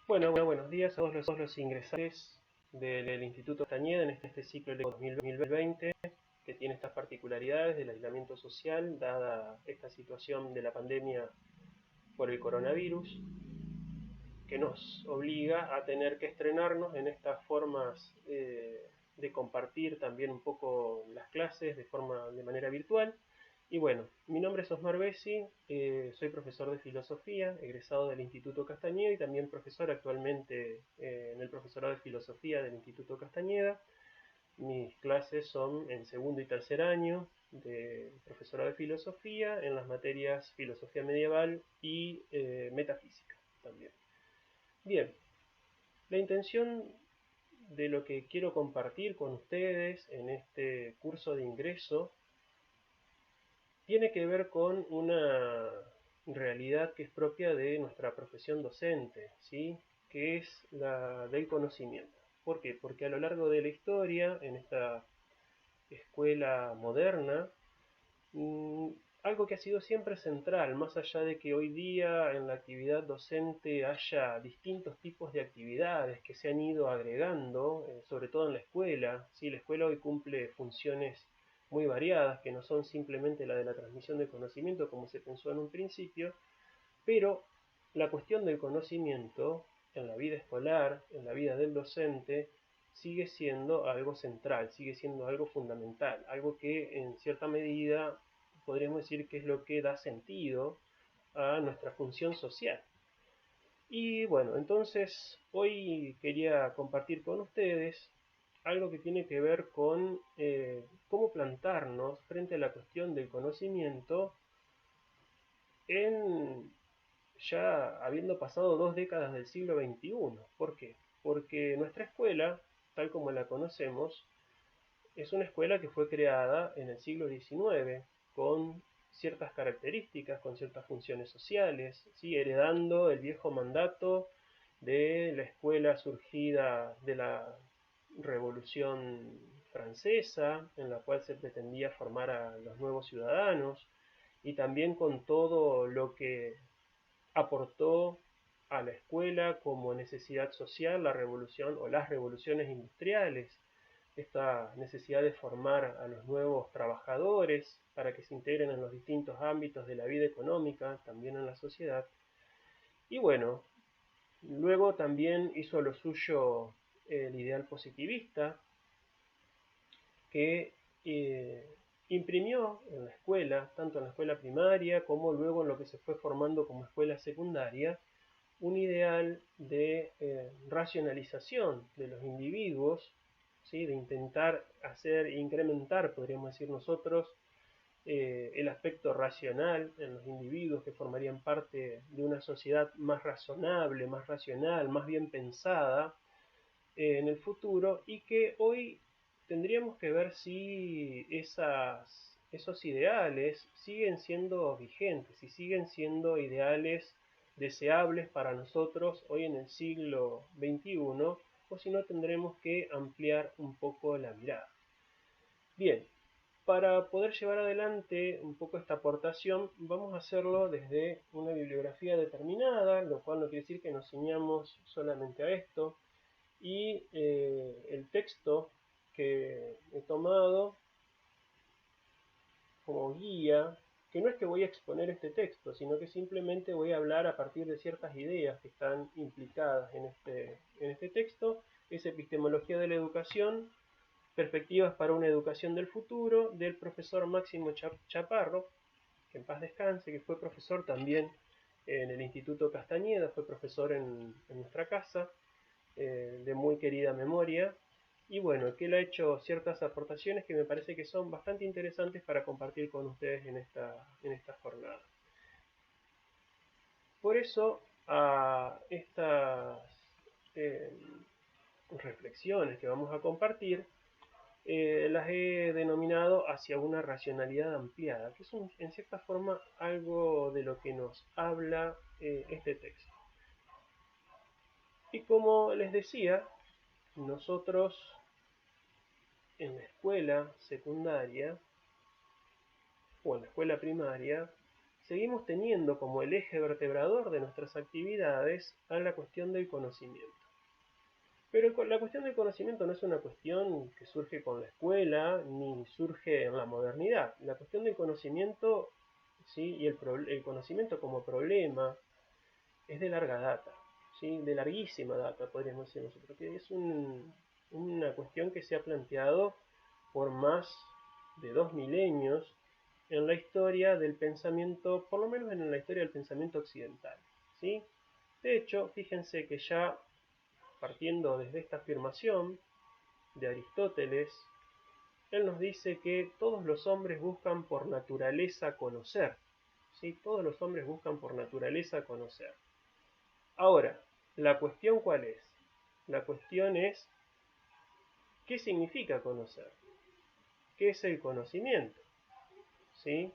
Buenos días a todos los ingresantes del Instituto Castañeda en este ciclo de 2020, que tiene estas particularidades del aislamiento social, dada esta situación de la pandemia por el coronavirus, que nos obliga a tener que estrenarnos en estas formas de compartir también un poco las clases de manera virtual. Y bueno, mi nombre es Osmar Bessi, soy profesor de filosofía, egresado del Instituto Castañeda y también profesor actualmente en el profesorado de filosofía del Instituto Castañeda. Mis clases son en segundo y tercer año de profesorado de filosofía en las materias filosofía medieval y metafísica también. Bien, la intención de lo que quiero compartir con ustedes en este curso de ingreso tiene que ver con una realidad que es propia de nuestra profesión docente, ¿sí? Que es la del conocimiento. ¿Por qué? Porque a lo largo de la historia, en esta escuela moderna, algo que ha sido siempre central, más allá de que hoy día en la actividad docente haya distintos tipos de actividades que se han ido agregando, sobre todo en la escuela. ¿Sí? La escuela hoy cumple funciones muy variadas, que no son simplemente la de la transmisión del conocimiento como se pensó en un principio, pero la cuestión del conocimiento en la vida escolar, en la vida del docente, sigue siendo algo central, sigue siendo algo fundamental, algo que en cierta medida podríamos decir que es lo que da sentido a nuestra función social. Y bueno, entonces hoy quería compartir con ustedes algo que tiene que ver con cómo plantarnos frente a la cuestión del conocimiento en ya habiendo pasado 2 décadas del siglo XXI. ¿Por qué? Porque nuestra escuela, tal como la conocemos, es una escuela que fue creada en el siglo XIX con ciertas características, con ciertas funciones sociales, ¿sí? Heredando el viejo mandato de la escuela surgida de la Revolución Francesa, en la cual se pretendía formar a los nuevos ciudadanos, y también con todo lo que aportó a la escuela como necesidad social la revolución o las revoluciones industriales, esta necesidad de formar a los nuevos trabajadores para que se integren en los distintos ámbitos de la vida económica, también en la sociedad. Y bueno, luego también hizo lo suyo el ideal positivista, que imprimió en la escuela, tanto en la escuela primaria como luego en lo que se fue formando como escuela secundaria, un ideal de racionalización de los individuos, ¿sí? De intentar incrementar, podríamos decir nosotros, el aspecto racional en los individuos que formarían parte de una sociedad más razonable, más racional, más bien pensada en el futuro, y que hoy tendríamos que ver si esos ideales siguen siendo vigentes, si siguen siendo ideales deseables para nosotros hoy en el siglo XXI, o si no tendremos que ampliar un poco la mirada. Bien, para poder llevar adelante un poco esta aportación, vamos a hacerlo desde una bibliografía determinada, lo cual no quiere decir que nos ciñamos solamente a esto, y el texto que he tomado como guía, que no es que voy a exponer este texto, sino que simplemente voy a hablar a partir de ciertas ideas que están implicadas en este texto, es Epistemología de la Educación, Perspectivas para una Educación del Futuro, del profesor Máximo Chaparro, que en paz descanse, que fue profesor también en el Instituto Castañeda, fue profesor en nuestra casa, de muy querida memoria, y bueno, que él ha hecho ciertas aportaciones que me parece que son bastante interesantes para compartir con ustedes en esta jornada. Por eso, a estas eh, reflexiones que vamos a compartir, las he denominado hacia una racionalidad ampliada, que es en cierta forma algo de lo que nos habla este texto. Y como les decía, nosotros en la escuela secundaria o en la escuela primaria seguimos teniendo como el eje vertebrador de nuestras actividades a la cuestión del conocimiento. Pero la cuestión del conocimiento no es una cuestión que surge con la escuela, ni surge en la modernidad. La cuestión del conocimiento, ¿sí? Y el conocimiento como problema es de larga data, ¿sí? De larguísima data, podríamos decir nosotros, que es una cuestión que se ha planteado por más de 2 milenios en la historia del pensamiento, por lo menos en la historia del pensamiento occidental, ¿sí? De hecho, fíjense que ya partiendo desde esta afirmación de Aristóteles, él nos dice que todos los hombres buscan por naturaleza conocer, ¿sí? Todos los hombres buscan por naturaleza conocer. Ahora, ¿la cuestión cuál es? La cuestión es, ¿qué significa conocer? ¿Qué es el conocimiento? ¿Sí?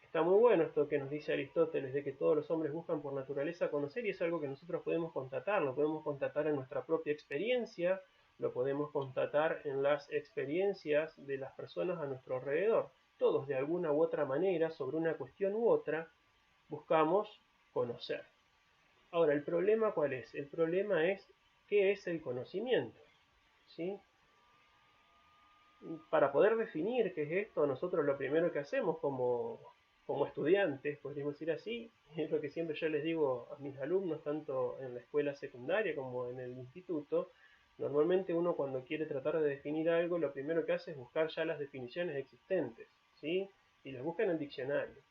Está muy bueno esto que nos dice Aristóteles de que todos los hombres buscan por naturaleza conocer, y es algo que nosotros podemos constatar, lo podemos constatar en nuestra propia experiencia, lo podemos constatar en las experiencias de las personas a nuestro alrededor. Todos de alguna u otra manera, sobre una cuestión u otra, buscamos conocer. Ahora, ¿el problema cuál es? El problema es, ¿qué es el conocimiento? ¿Sí? Para poder definir qué es esto, nosotros lo primero que hacemos como estudiantes, podríamos decir así, es lo que siempre yo les digo a mis alumnos, tanto en la escuela secundaria como en el instituto. Normalmente uno, cuando quiere tratar de definir algo, lo primero que hace es buscar ya las definiciones existentes, ¿sí? Y las busca en el diccionario.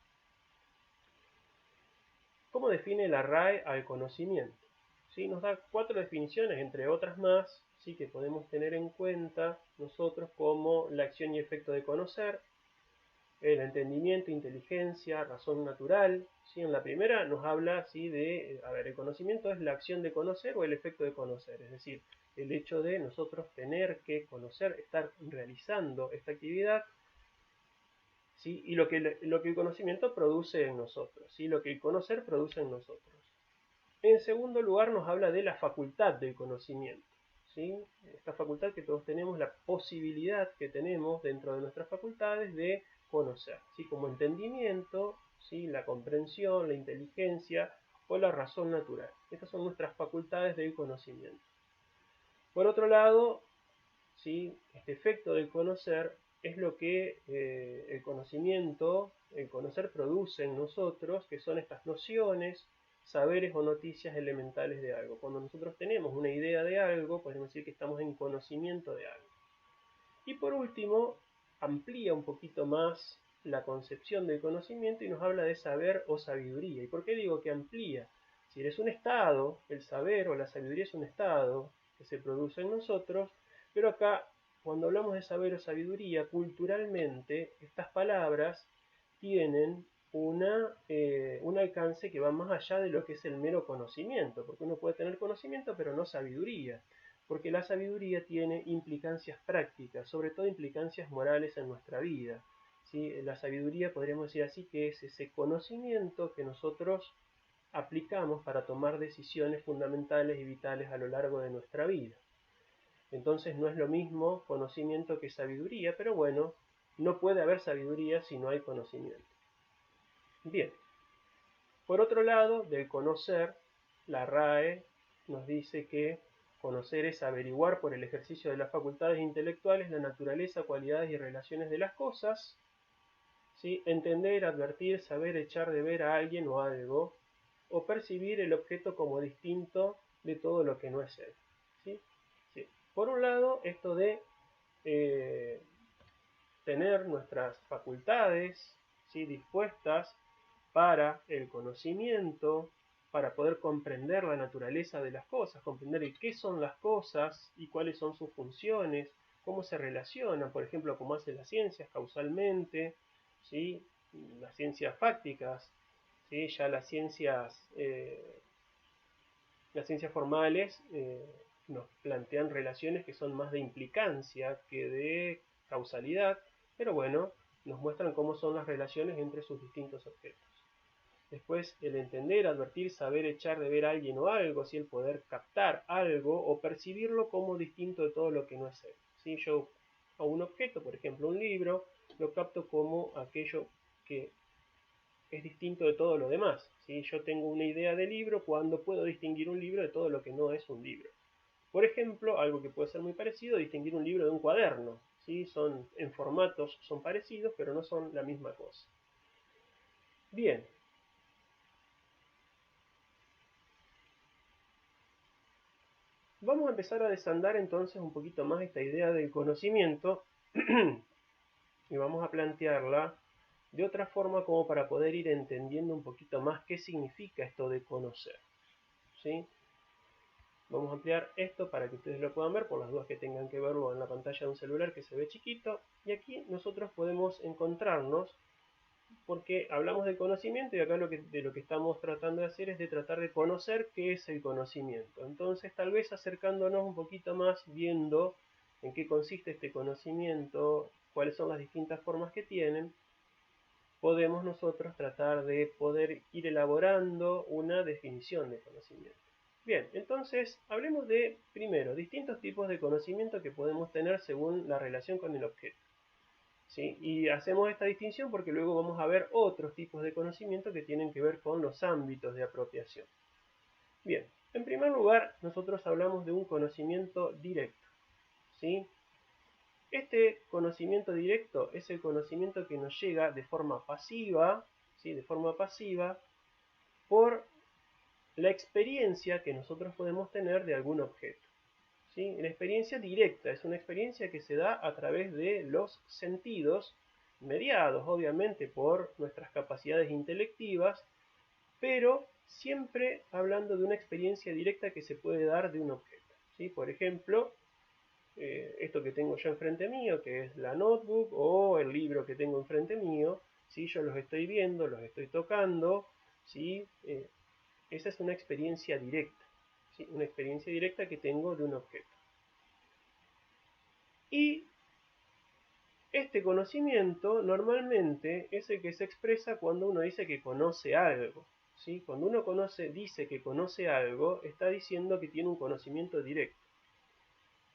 ¿Cómo define la RAE al conocimiento? ¿Sí? Nos da 4 definiciones, entre otras más, ¿sí? Que podemos tener en cuenta nosotros, como la acción y efecto de conocer, el entendimiento, inteligencia, razón natural. ¿Sí? En la primera nos habla, ¿sí? De, el conocimiento es la acción de conocer o el efecto de conocer, es decir, el hecho de nosotros tener que conocer, estar realizando esta actividad, ¿sí? Y lo que el conocimiento produce en nosotros, ¿sí? Lo que el conocer produce en nosotros. En segundo lugar, nos habla de la facultad del conocimiento, ¿sí? Esta facultad que todos tenemos, la posibilidad que tenemos dentro de nuestras facultades de conocer, ¿sí? Como entendimiento, ¿sí? La comprensión, la inteligencia o la razón natural. Estas son nuestras facultades del conocimiento. Por otro lado, ¿sí? Este efecto del conocer es lo que el conocimiento, el conocer produce en nosotros, que son estas nociones, saberes o noticias elementales de algo. Cuando nosotros tenemos una idea de algo, podemos decir que estamos en conocimiento de algo. Y por último, amplía un poquito más la concepción del conocimiento y nos habla de saber o sabiduría. ¿Y por qué digo que amplía? Si es un estado, el saber o la sabiduría es un estado que se produce en nosotros, pero acá, cuando hablamos de saber o sabiduría, culturalmente, estas palabras tienen un alcance que va más allá de lo que es el mero conocimiento, porque uno puede tener conocimiento pero no sabiduría, porque la sabiduría tiene implicancias prácticas, sobre todo implicancias morales en nuestra vida, ¿sí? La sabiduría, podríamos decir así, que es ese conocimiento que nosotros aplicamos para tomar decisiones fundamentales y vitales a lo largo de nuestra vida. Entonces no es lo mismo conocimiento que sabiduría, pero bueno, no puede haber sabiduría si no hay conocimiento. Bien, por otro lado, del conocer, la RAE nos dice que conocer es averiguar por el ejercicio de las facultades intelectuales la naturaleza, cualidades y relaciones de las cosas, ¿sí? Entender, advertir, saber echar de ver a alguien o algo, o percibir el objeto como distinto de todo lo que no es él. ¿Sí? Sí. Por un lado, esto de tener nuestras facultades, ¿sí? Dispuestas para el conocimiento, para poder comprender la naturaleza de las cosas, comprender el qué son las cosas y cuáles son sus funciones, cómo se relacionan, por ejemplo, cómo hacen las ciencias causalmente, ¿sí? Las ciencias fácticas, ¿sí? Ya las ciencias formales nos plantean relaciones que son más de implicancia que de causalidad, pero bueno, nos muestran cómo son las relaciones entre sus distintos objetos. Después, el entender, advertir, saber echar de ver a alguien o algo, ¿sí? El poder captar algo o percibirlo como distinto de todo lo que no es él. ¿Sí? Yo a un objeto, por ejemplo un libro, lo capto como aquello que es distinto de todo lo demás, ¿sí? Yo tengo una idea de libro cuando puedo distinguir un libro de todo lo que no es un libro. Por ejemplo, algo que puede ser muy parecido, distinguir un libro de un cuaderno, ¿sí? Son en formatos, son parecidos, pero no son la misma cosa. Bien. Vamos a empezar a desandar entonces un poquito más esta idea del conocimiento y vamos a plantearla de otra forma como para poder ir entendiendo un poquito más qué significa esto de conocer, ¿sí? Vamos a ampliar esto para que ustedes lo puedan ver, por las dudas que tengan que verlo en la pantalla de un celular que se ve chiquito. Y aquí nosotros podemos encontrarnos, porque hablamos de conocimiento y acá de lo que estamos tratando de hacer es de tratar de conocer qué es el conocimiento. Entonces tal vez acercándonos un poquito más, viendo en qué consiste este conocimiento, cuáles son las distintas formas que tienen, podemos nosotros tratar de poder ir elaborando una definición de conocimiento. Bien, entonces hablemos de, primero, distintos tipos de conocimiento que podemos tener según la relación con el objeto. ¿Sí? Y hacemos esta distinción porque luego vamos a ver otros tipos de conocimiento que tienen que ver con los ámbitos de apropiación. Bien, en primer lugar, nosotros hablamos de un conocimiento directo, ¿sí? Este conocimiento directo es el conocimiento que nos llega de forma pasiva, ¿sí? De forma pasiva, por la experiencia que nosotros podemos tener de algún objeto. ¿Sí? La experiencia directa es una experiencia que se da a través de los sentidos, mediados obviamente por nuestras capacidades intelectivas, pero siempre hablando de una experiencia directa que se puede dar de un objeto. ¿Sí? Por ejemplo, esto que tengo yo enfrente mío, que es la notebook o el libro que tengo enfrente mío, ¿sí? Yo los estoy viendo, los estoy tocando, ¿sí? Esa es una experiencia directa, ¿sí? Una experiencia directa que tengo de un objeto. Y este conocimiento normalmente es el que se expresa cuando uno dice que conoce algo, ¿sí? Cuando uno dice que conoce algo, está diciendo que tiene un conocimiento directo.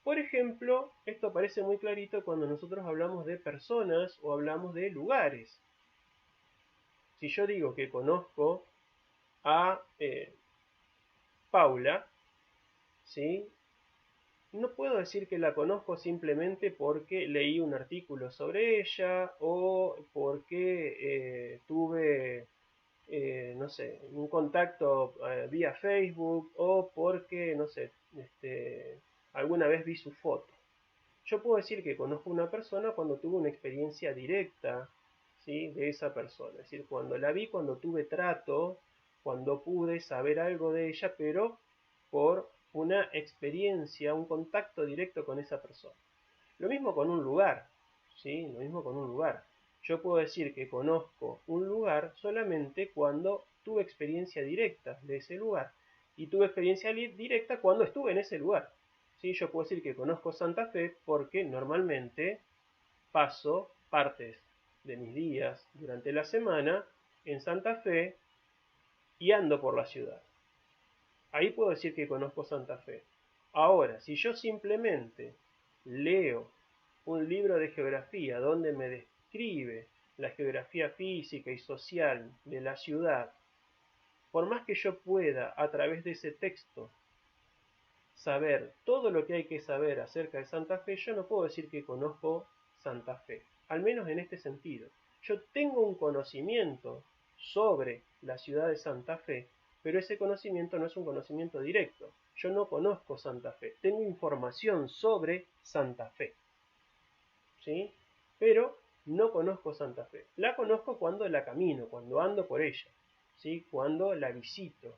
Por ejemplo, esto aparece muy clarito cuando nosotros hablamos de personas o hablamos de lugares. Si yo digo que conozco a Paula, ¿sí? No puedo decir que la conozco simplemente porque leí un artículo sobre ella o porque tuve, no sé, un contacto vía Facebook o porque, no sé, alguna vez vi su foto. Yo puedo decir que conozco a una persona cuando tuve una experiencia directa, ¿sí? De esa persona. Es decir, cuando la vi, cuando tuve trato, cuando pude saber algo de ella, pero por una experiencia, un contacto directo con esa persona. Lo mismo con un lugar, ¿sí? Lo mismo con un lugar. Yo puedo decir que conozco un lugar solamente cuando tuve experiencia directa de ese lugar. Y tuve experiencia directa cuando estuve en ese lugar. ¿Sí? Yo puedo decir que conozco Santa Fe porque normalmente paso partes de mis días durante la semana en Santa Fe y ando por la ciudad. Ahí puedo decir que conozco Santa Fe. Ahora, si yo simplemente leo un libro de geografía donde me describe la geografía física y social de la ciudad, por más que yo pueda a través de ese texto saber todo lo que hay que saber acerca de Santa Fe, yo no puedo decir que conozco Santa Fe, al menos en este sentido. Yo tengo un conocimiento sobre la ciudad de Santa Fe, pero ese conocimiento no es un conocimiento directo. Yo no conozco Santa Fe, tengo información sobre Santa Fe, ¿sí? Pero no conozco Santa Fe. La conozco cuando la camino, cuando ando por ella, ¿sí? Cuando la visito,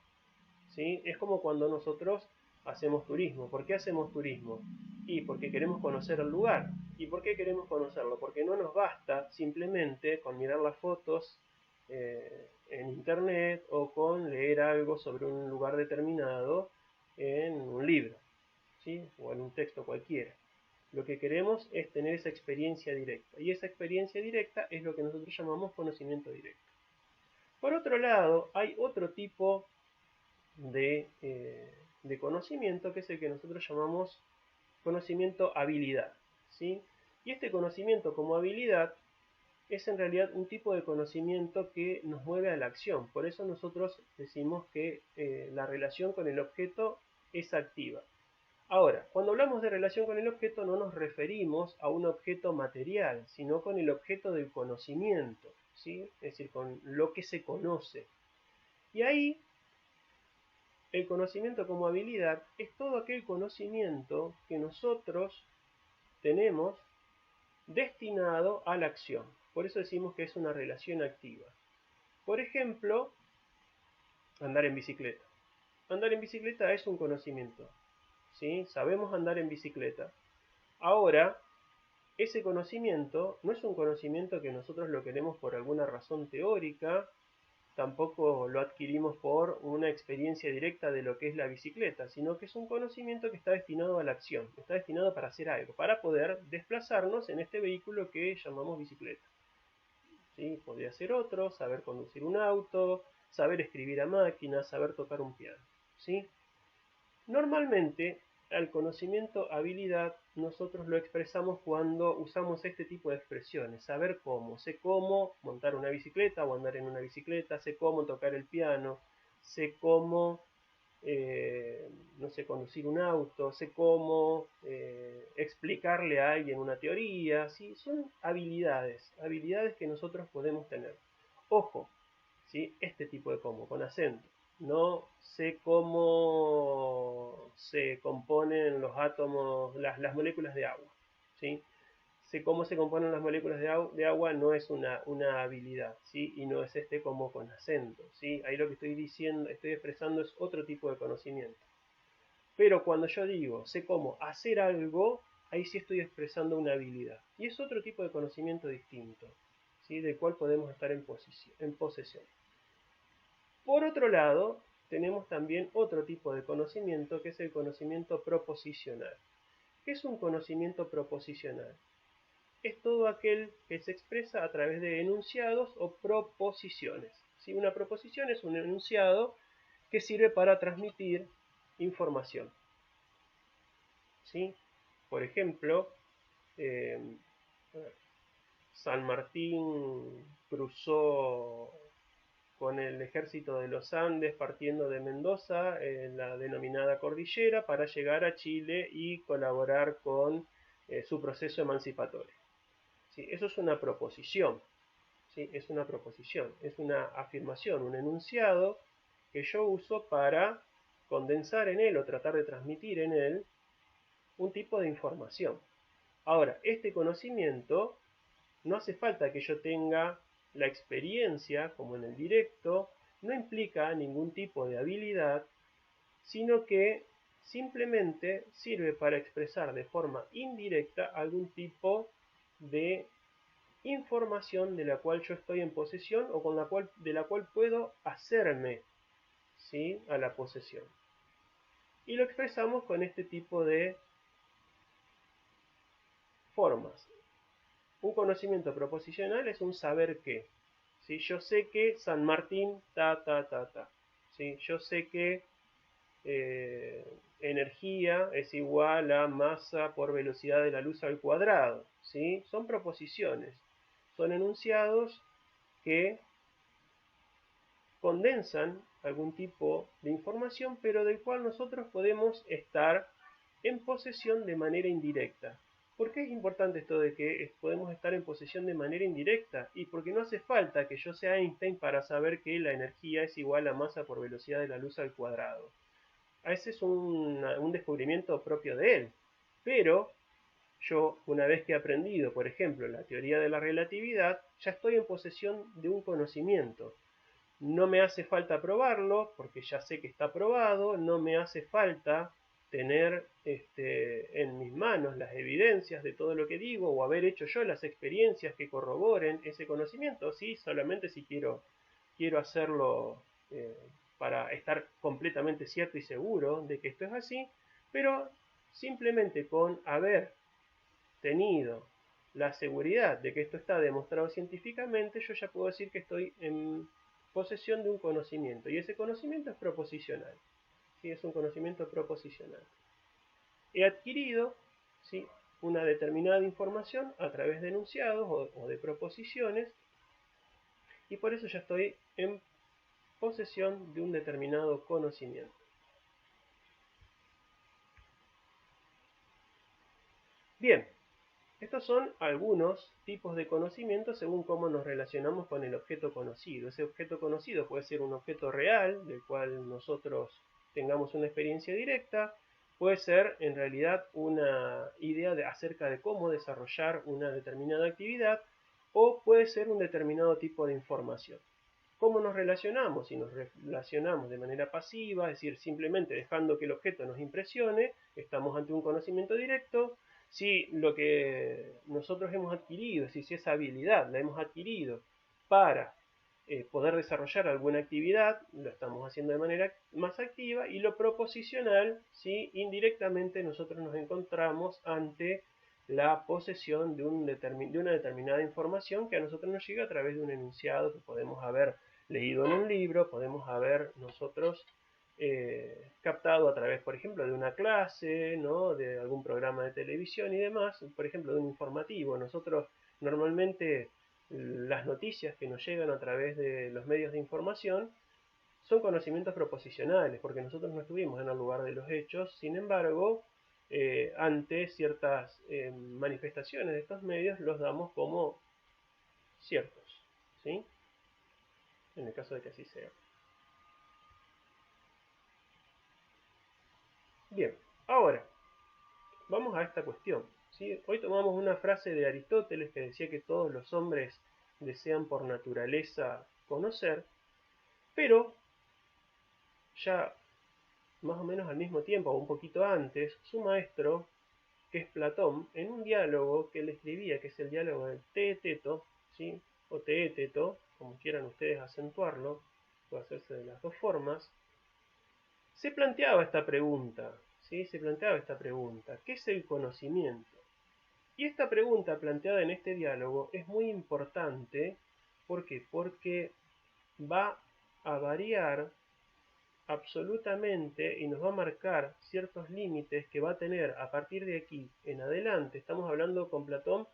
¿sí? Es como cuando nosotros hacemos turismo. ¿Por qué hacemos turismo? Y porque queremos conocer el lugar. ¿Y por qué queremos conocerlo? Porque no nos basta simplemente con mirar las fotos en internet o con leer algo sobre un lugar determinado en un libro, ¿sí? O en un texto cualquiera. Lo que queremos es tener esa experiencia directa. Y esa experiencia directa es lo que nosotros llamamos conocimiento directo. Por otro lado, hay otro tipo de conocimiento, que es el que nosotros llamamos conocimiento habilidad, ¿sí? Y este conocimiento como habilidad es en realidad un tipo de conocimiento que nos mueve a la acción. Por eso nosotros decimos que la relación con el objeto es activa. Ahora, cuando hablamos de relación con el objeto no nos referimos a un objeto material, sino con el objeto del conocimiento, ¿sí? Es decir, con lo que se conoce. Y ahí el conocimiento como habilidad es todo aquel conocimiento que nosotros tenemos destinado a la acción. Por eso decimos que es una relación activa. Por ejemplo, andar en bicicleta. Andar en bicicleta es un conocimiento, ¿sí? Sabemos andar en bicicleta. Ahora, ese conocimiento no es un conocimiento que nosotros lo queremos por alguna razón teórica, tampoco lo adquirimos por una experiencia directa de lo que es la bicicleta, sino que es un conocimiento que está destinado a la acción, está destinado para hacer algo, para poder desplazarnos en este vehículo que llamamos bicicleta. ¿Sí? Podría ser otro, saber conducir un auto, saber escribir a máquina, saber tocar un piano. ¿Sí? Normalmente, al conocimiento habilidad nosotros lo expresamos cuando usamos este tipo de expresiones. Saber cómo. Sé cómo montar una bicicleta o andar en una bicicleta, sé cómo tocar el piano, sé cómo, no sé, conducir un auto, sé cómo explicarle a alguien una teoría. ¿Sí? Son habilidades, habilidades que nosotros podemos tener. Ojo, ¿sí? Este tipo de cómo, con acento. No sé cómo se componen los átomos, las moléculas de agua. ¿Sí? Sé cómo se componen las moléculas de agua no es una habilidad, ¿sí? Y no es este como con acento, ¿sí? Ahí lo que estoy diciendo, estoy expresando es otro tipo de conocimiento. Pero cuando yo digo sé cómo hacer algo, ahí sí estoy expresando una habilidad. Y es otro tipo de conocimiento distinto, ¿sí? Del cual podemos estar en posesión. Por otro lado, tenemos también otro tipo de conocimiento que es el conocimiento proposicional. ¿Qué es un conocimiento proposicional? Es todo aquel que se expresa a través de enunciados o proposiciones. ¿Sí? Una proposición es un enunciado que sirve para transmitir información. ¿Sí? Por ejemplo, eh, San Martín cruzó con el ejército de los Andes partiendo de Mendoza, en la denominada cordillera, para llegar a Chile y colaborar con su proceso emancipatorio. ¿Sí? Eso es una proposición, ¿sí? Es una proposición, es una afirmación, un enunciado que yo uso para condensar en él o tratar de transmitir en él un tipo de información. Ahora, este conocimiento no hace falta que yo tenga la experiencia, como en el directo, no implica ningún tipo de habilidad, sino que simplemente sirve para expresar de forma indirecta algún tipo de información de la cual yo estoy en posesión o de la cual puedo hacerme, ¿sí? A la posesión. Y lo expresamos con este tipo de formas. Un conocimiento proposicional es un saber qué. ¿Sí? Yo sé que San Martín, ¿Sí? Yo sé que energía es igual a masa por velocidad de la luz al cuadrado. ¿Sí? Son proposiciones, son enunciados que condensan algún tipo de información, pero del cual nosotros podemos estar en posesión de manera indirecta. ¿Por qué es importante esto de que podemos estar en posesión de manera indirecta? Y porque no hace falta que yo sea Einstein para saber que la energía es igual a masa por velocidad de la luz al cuadrado. Ese es un descubrimiento propio de él. Pero yo, una vez que he aprendido, por ejemplo, la teoría de la relatividad, ya estoy en posesión de un conocimiento. No me hace falta probarlo, porque ya sé que está probado, no me hace falta tener en mis manos las evidencias de todo lo que digo o haber hecho yo las experiencias que corroboren ese conocimiento, sí, solamente si quiero hacerlo para estar completamente cierto y seguro de que esto es así, pero simplemente con haber tenido la seguridad de que esto está demostrado científicamente, yo ya puedo decir que estoy en posesión de un conocimiento, y ese conocimiento es proposicional. ¿Sí? Es un conocimiento proposicional. He adquirido, ¿sí? una determinada información a través de enunciados o de proposiciones, y por eso ya estoy en posesión de un determinado conocimiento. Bien, estos son algunos tipos de conocimiento según cómo nos relacionamos con el objeto conocido. Ese objeto conocido puede ser un objeto real, del cual nosotros tengamos una experiencia directa, puede ser en realidad una idea acerca de cómo desarrollar una determinada actividad, o puede ser un determinado tipo de información. ¿Cómo nos relacionamos? Si nos relacionamos de manera pasiva, es decir, simplemente dejando que el objeto nos impresione, estamos ante un conocimiento directo. Si lo que nosotros hemos adquirido, es decir, si esa habilidad la hemos adquirido para poder desarrollar alguna actividad, lo estamos haciendo de manera más activa. Y lo proposicional, si indirectamente nosotros nos encontramos ante la posesión de una determinada información que a nosotros nos llega a través de un enunciado que podemos haber leído en un libro, podemos haber nosotros captado a través, por ejemplo, de una clase, ¿no?, de algún programa de televisión y demás, por ejemplo, de un informativo. Nosotros normalmente las noticias que nos llegan a través de los medios de información son conocimientos proposicionales, porque nosotros no estuvimos en el lugar de los hechos. Sin embargo, ante ciertas manifestaciones de estos medios los damos como ciertos, ¿sí?, en el caso de que así sea. Bien, ahora vamos a esta cuestión, ¿sí? Hoy tomamos una frase de Aristóteles que decía que todos los hombres desean por naturaleza conocer, pero ya más o menos al mismo tiempo, o un poquito antes, su maestro, que es Platón, en un diálogo que él escribía, que es el diálogo del Teeteto, ¿sí?, o Teeteto, como quieran ustedes acentuarlo, puede hacerse de las dos formas, se planteaba esta pregunta, ¿sí? Se planteaba esta pregunta: ¿qué es el conocimiento? Y esta pregunta planteada en este diálogo es muy importante. ¿Por qué? Porque va a variar absolutamente y nos va a marcar ciertos límites que va a tener a partir de aquí en adelante. Estamos hablando con Platón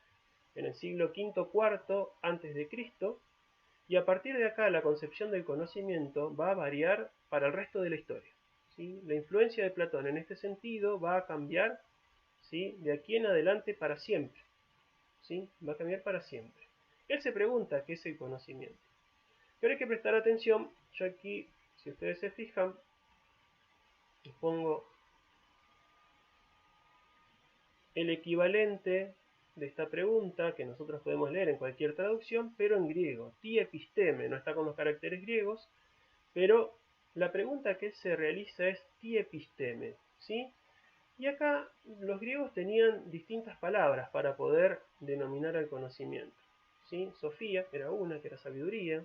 en el siglo V-IV antes de Cristo, y a partir de acá la concepción del conocimiento va a variar para el resto de la historia, ¿sí? La influencia de Platón en este sentido va a cambiar, ¿sí?, de aquí en adelante para siempre, ¿sí? Va a cambiar para siempre. Él se pregunta qué es el conocimiento. Pero hay que prestar atención. Yo aquí, si ustedes se fijan, les pongo el equivalente de esta pregunta que nosotros podemos leer en cualquier traducción, pero en griego. Ti episteme, no está con los caracteres griegos, pero la pregunta que se realiza es ti episteme, ¿sí? Y acá los griegos tenían distintas palabras para poder denominar al conocimiento, ¿sí? Sofía era una, que era sabiduría,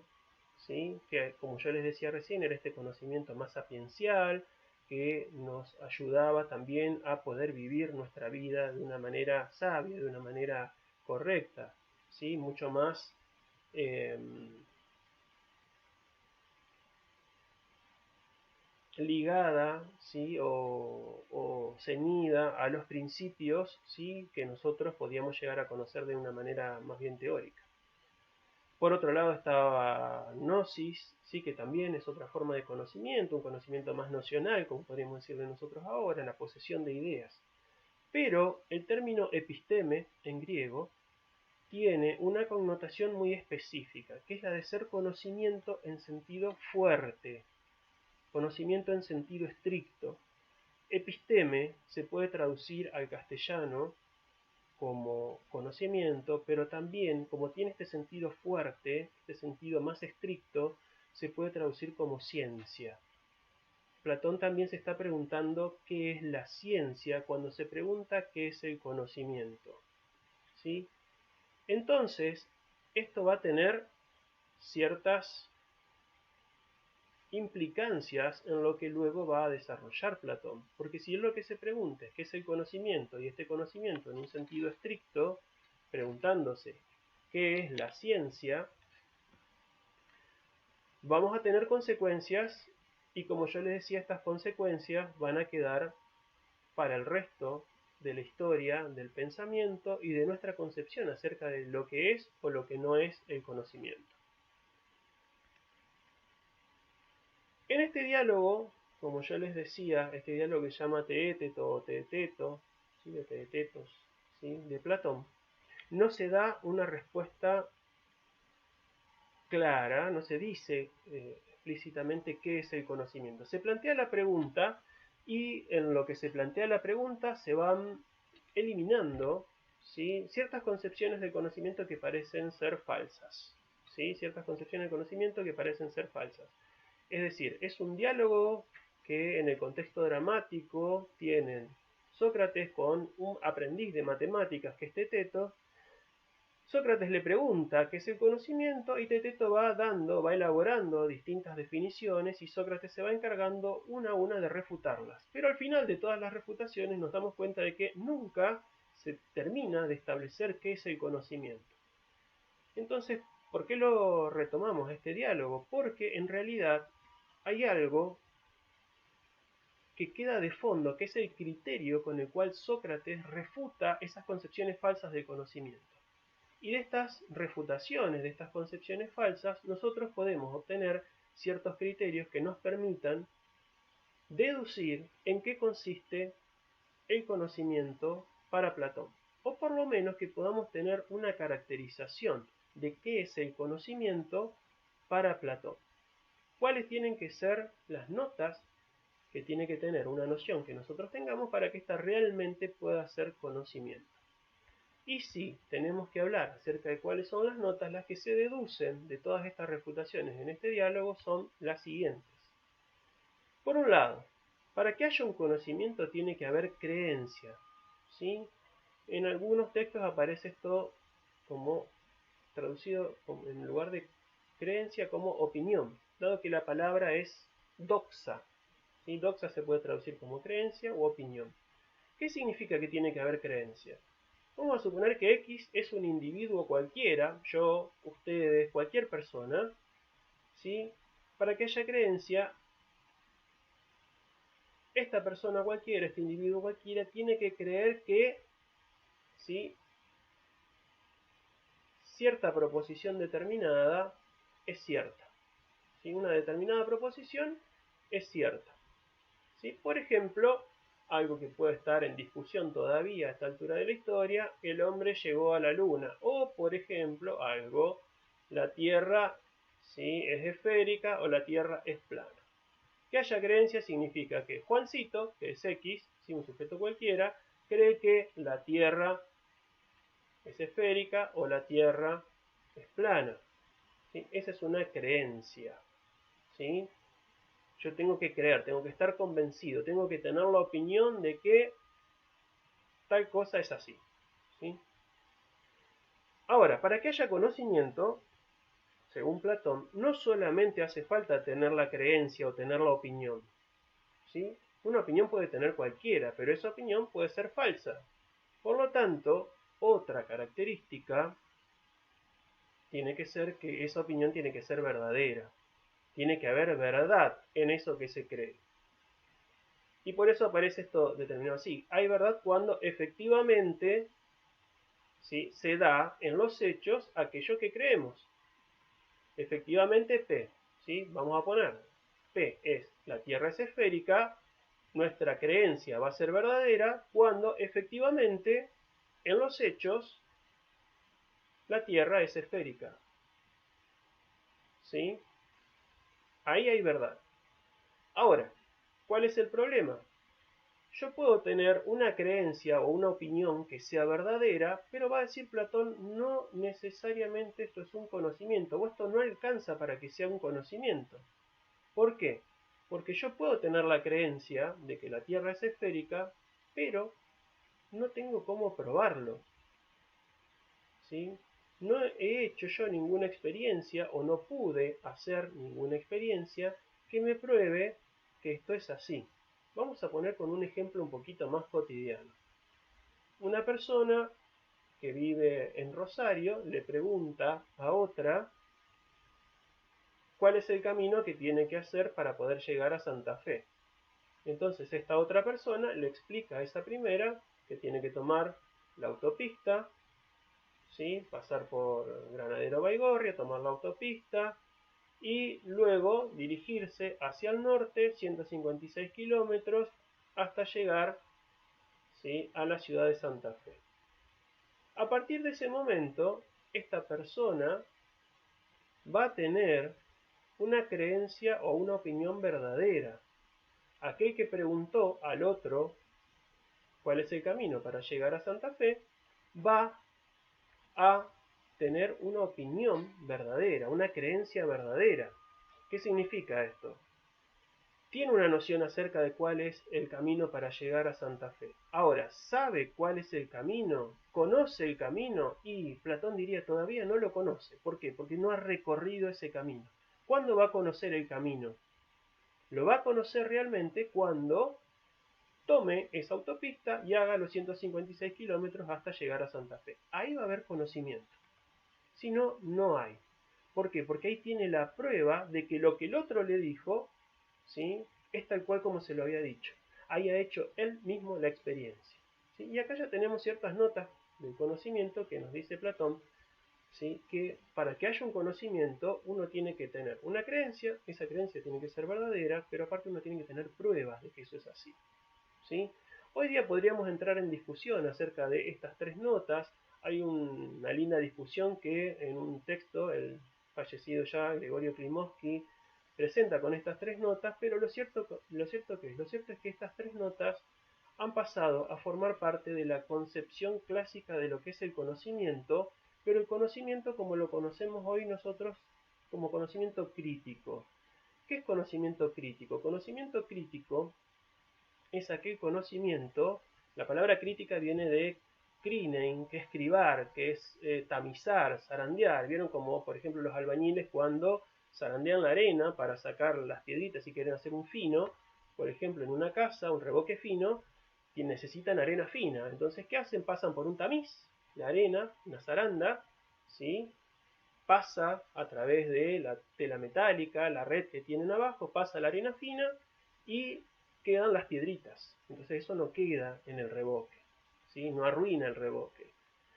¿sí?, que, como yo les decía recién, era este conocimiento más sapiencial, que nos ayudaba también a poder vivir nuestra vida de una manera sabia, de una manera correcta, ¿sí?, mucho más ligada, ¿sí?, o ceñida a los principios, ¿sí?, que nosotros podíamos llegar a conocer de una manera más bien teórica. Por otro lado estaba gnosis, sí, que también es otra forma de conocimiento, un conocimiento más nocional, como podríamos decirle nosotros ahora, la posesión de ideas. Pero el término episteme en griego tiene una connotación muy específica, que es la de ser conocimiento en sentido fuerte, conocimiento en sentido estricto. Episteme se puede traducir al castellano como conocimiento, pero también, como tiene este sentido fuerte, este sentido más estricto, se puede traducir como ciencia. Platón también se está preguntando qué es la ciencia cuando se pregunta qué es el conocimiento, ¿sí? Entonces, esto va a tener ciertas implicancias en lo que luego va a desarrollar Platón, porque si es lo que se pregunta es qué es el conocimiento, y este conocimiento en un sentido estricto, preguntándose qué es la ciencia, vamos a tener consecuencias, y como yo les decía, estas consecuencias van a quedar para el resto de la historia, del pensamiento y de nuestra concepción acerca de lo que es o lo que no es el conocimiento. En este diálogo, como yo les decía, este diálogo que se llama Teéteto o Teeteto, ¿sí? De Teetetos, ¿sí? De Platón, no se da una respuesta clara, no se dice explícitamente qué es el conocimiento. Se plantea la pregunta y en lo que se plantea la pregunta se van eliminando, ¿sí? Ciertas concepciones del conocimiento que parecen ser falsas. ¿Sí? Ciertas concepciones del conocimiento que parecen ser falsas. Es decir, es un diálogo que en el contexto dramático tienen Sócrates con un aprendiz de matemáticas que es Teeteto. Sócrates le pregunta qué es el conocimiento y Teeteto va elaborando distintas definiciones y Sócrates se va encargando una a una de refutarlas. Pero al final de todas las refutaciones nos damos cuenta de que nunca se termina de establecer qué es el conocimiento. Entonces, ¿por qué lo retomamos este diálogo? Porque en realidad hay algo que queda de fondo, que es el criterio con el cual Sócrates refuta esas concepciones falsas del conocimiento. Y de estas refutaciones, de estas concepciones falsas, nosotros podemos obtener ciertos criterios que nos permitan deducir en qué consiste el conocimiento para Platón. O por lo menos que podamos tener una caracterización de qué es el conocimiento para Platón. ¿Cuáles tienen que ser las notas que tiene que tener una noción que nosotros tengamos para que ésta realmente pueda ser conocimiento? Y sí, tenemos que hablar acerca de cuáles son las notas. Las que se deducen de todas estas refutaciones en este diálogo son las siguientes. Por un lado, para que haya un conocimiento tiene que haber creencia, ¿sí? En algunos textos aparece esto como traducido en lugar de creencia como opinión, dado que la palabra es doxa, ¿sí? Doxa se puede traducir como creencia u opinión. ¿Qué significa que tiene que haber creencia? Vamos a suponer que X es un individuo cualquiera, yo, ustedes, cualquier persona, ¿sí? Para que haya creencia, esta persona cualquiera, este individuo cualquiera, tiene que creer que, ¿sí? Cierta proposición determinada es cierta. ¿Sí? Una determinada proposición es cierta. ¿Sí? Por ejemplo, algo que puede estar en discusión todavía a esta altura de la historia, el hombre llegó a la luna. O, por ejemplo, algo, la Tierra, ¿sí? Es esférica o la Tierra es plana. Que haya creencia significa que Juancito, que es X, ¿sí? Un sujeto cualquiera, cree que la Tierra es esférica o la Tierra es plana. ¿Sí? Esa es una creencia. ¿Sí? Yo tengo que creer, tengo que estar convencido, tengo que tener la opinión de que tal cosa es así. ¿Sí? Ahora, para que haya conocimiento, según Platón, no solamente hace falta tener la creencia o tener la opinión. ¿Sí? Una opinión puede tener cualquiera, pero esa opinión puede ser falsa. Por lo tanto, otra característica tiene que ser que esa opinión tiene que ser verdadera. Tiene que haber verdad en eso que se cree. Y por eso aparece esto determinado así. Hay verdad cuando efectivamente, ¿sí? Se da en los hechos aquello que creemos. Efectivamente P, ¿sí? Vamos a poner, P es, la Tierra es esférica, nuestra creencia va a ser verdadera cuando efectivamente en los hechos la Tierra es esférica. ¿Sí? Ahí hay verdad. Ahora, ¿cuál es el problema? Yo puedo tener una creencia o una opinión que sea verdadera, pero va a decir Platón, no necesariamente esto es un conocimiento, o esto no alcanza para que sea un conocimiento. ¿Por qué? Porque yo puedo tener la creencia de que la Tierra es esférica, pero no tengo cómo probarlo. ¿Sí? No he hecho yo ninguna experiencia o no pude hacer ninguna experiencia que me pruebe que esto es así. Vamos a poner con un ejemplo un poquito más cotidiano. Una persona que vive en Rosario le pregunta a otra cuál es el camino que tiene que hacer para poder llegar a Santa Fe. Entonces esta otra persona le explica a esa primera que tiene que tomar la autopista, ¿sí? Pasar por Granadero Baigorria, tomar la autopista y luego dirigirse hacia el norte, 156 kilómetros, hasta llegar, ¿sí?, a la ciudad de Santa Fe. A partir de ese momento, esta persona va a tener una creencia o una opinión verdadera. Aquel que preguntó al otro cuál es el camino para llegar a Santa Fe, va a tener una opinión verdadera, una creencia verdadera. ¿Qué significa esto? Tiene una noción acerca de cuál es el camino para llegar a Santa Fe. Ahora, ¿sabe cuál es el camino? ¿Conoce el camino? Y Platón diría, todavía no lo conoce. ¿Por qué? Porque no ha recorrido ese camino. ¿Cuándo va a conocer el camino? Lo va a conocer realmente cuando tome esa autopista y haga los 156 kilómetros hasta llegar a Santa Fe. Ahí va a haber conocimiento. Si no, no hay. ¿Por qué? Porque ahí tiene la prueba de que lo que el otro le dijo, ¿sí?, es tal cual como se lo había dicho. Ahí ha hecho él mismo la experiencia. ¿Sí? Y acá ya tenemos ciertas notas del conocimiento que nos dice Platón, ¿sí?, que para que haya un conocimiento uno tiene que tener una creencia, esa creencia tiene que ser verdadera, pero aparte uno tiene que tener pruebas de que eso es así. ¿Sí? Hoy día podríamos entrar en discusión acerca de estas tres notas. Hay una linda discusión que en un texto el fallecido ya Gregorio Klimovsky presenta con estas tres notas, pero lo cierto es que estas tres notas han pasado a formar parte de la concepción clásica de lo que es el conocimiento, pero el conocimiento como lo conocemos hoy nosotros como conocimiento crítico. ¿Qué es conocimiento crítico? Conocimiento crítico es aquel conocimiento, la palabra crítica viene de krinein, que es cribar, que es tamizar, zarandear. ¿Vieron como, por ejemplo, los albañiles cuando zarandean la arena para sacar las piedritas y quieren hacer un fino? Por ejemplo, en una casa, un revoque fino, necesitan arena fina. Entonces, ¿qué hacen? Pasan por un tamiz, la arena, una zaranda, ¿sí?, pasa a través de la tela metálica, la red que tienen abajo, pasa la arena fina y quedan las piedritas. Entonces eso no queda en el revoque, ¿sí?, no arruina el revoque.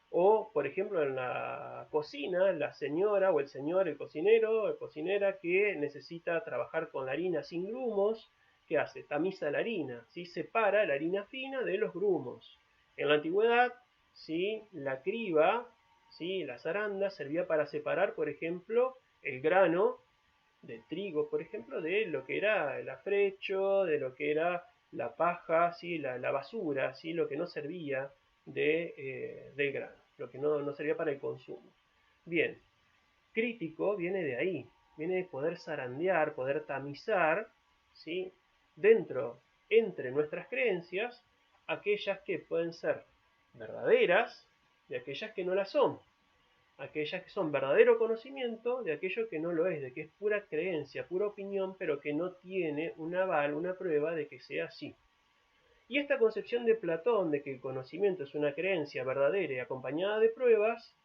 O, por ejemplo, en la cocina, la señora o el señor, el cocinero o cocinera que necesita trabajar con la harina sin grumos, ¿qué hace? Tamiza la harina, ¿sí?, separa la harina fina de los grumos. En la antigüedad, ¿sí?, la criba, ¿sí?, la zaranda servía para separar, por ejemplo, el grano de trigo, por ejemplo, de lo que era el afrecho, de lo que era la paja, ¿sí?, la basura, ¿sí?, lo que no servía del grano, lo que no servía para el consumo. Bien, crítico viene de ahí, viene de poder zarandear, poder tamizar, ¿sí?, entre nuestras creencias, aquellas que pueden ser verdaderas y aquellas que no las son. Aquellas que son verdadero conocimiento de aquello que no lo es, de que es pura creencia, pura opinión, pero que no tiene un aval, una prueba de que sea así. Y esta concepción de Platón de que el conocimiento es una creencia verdadera y acompañada de pruebas,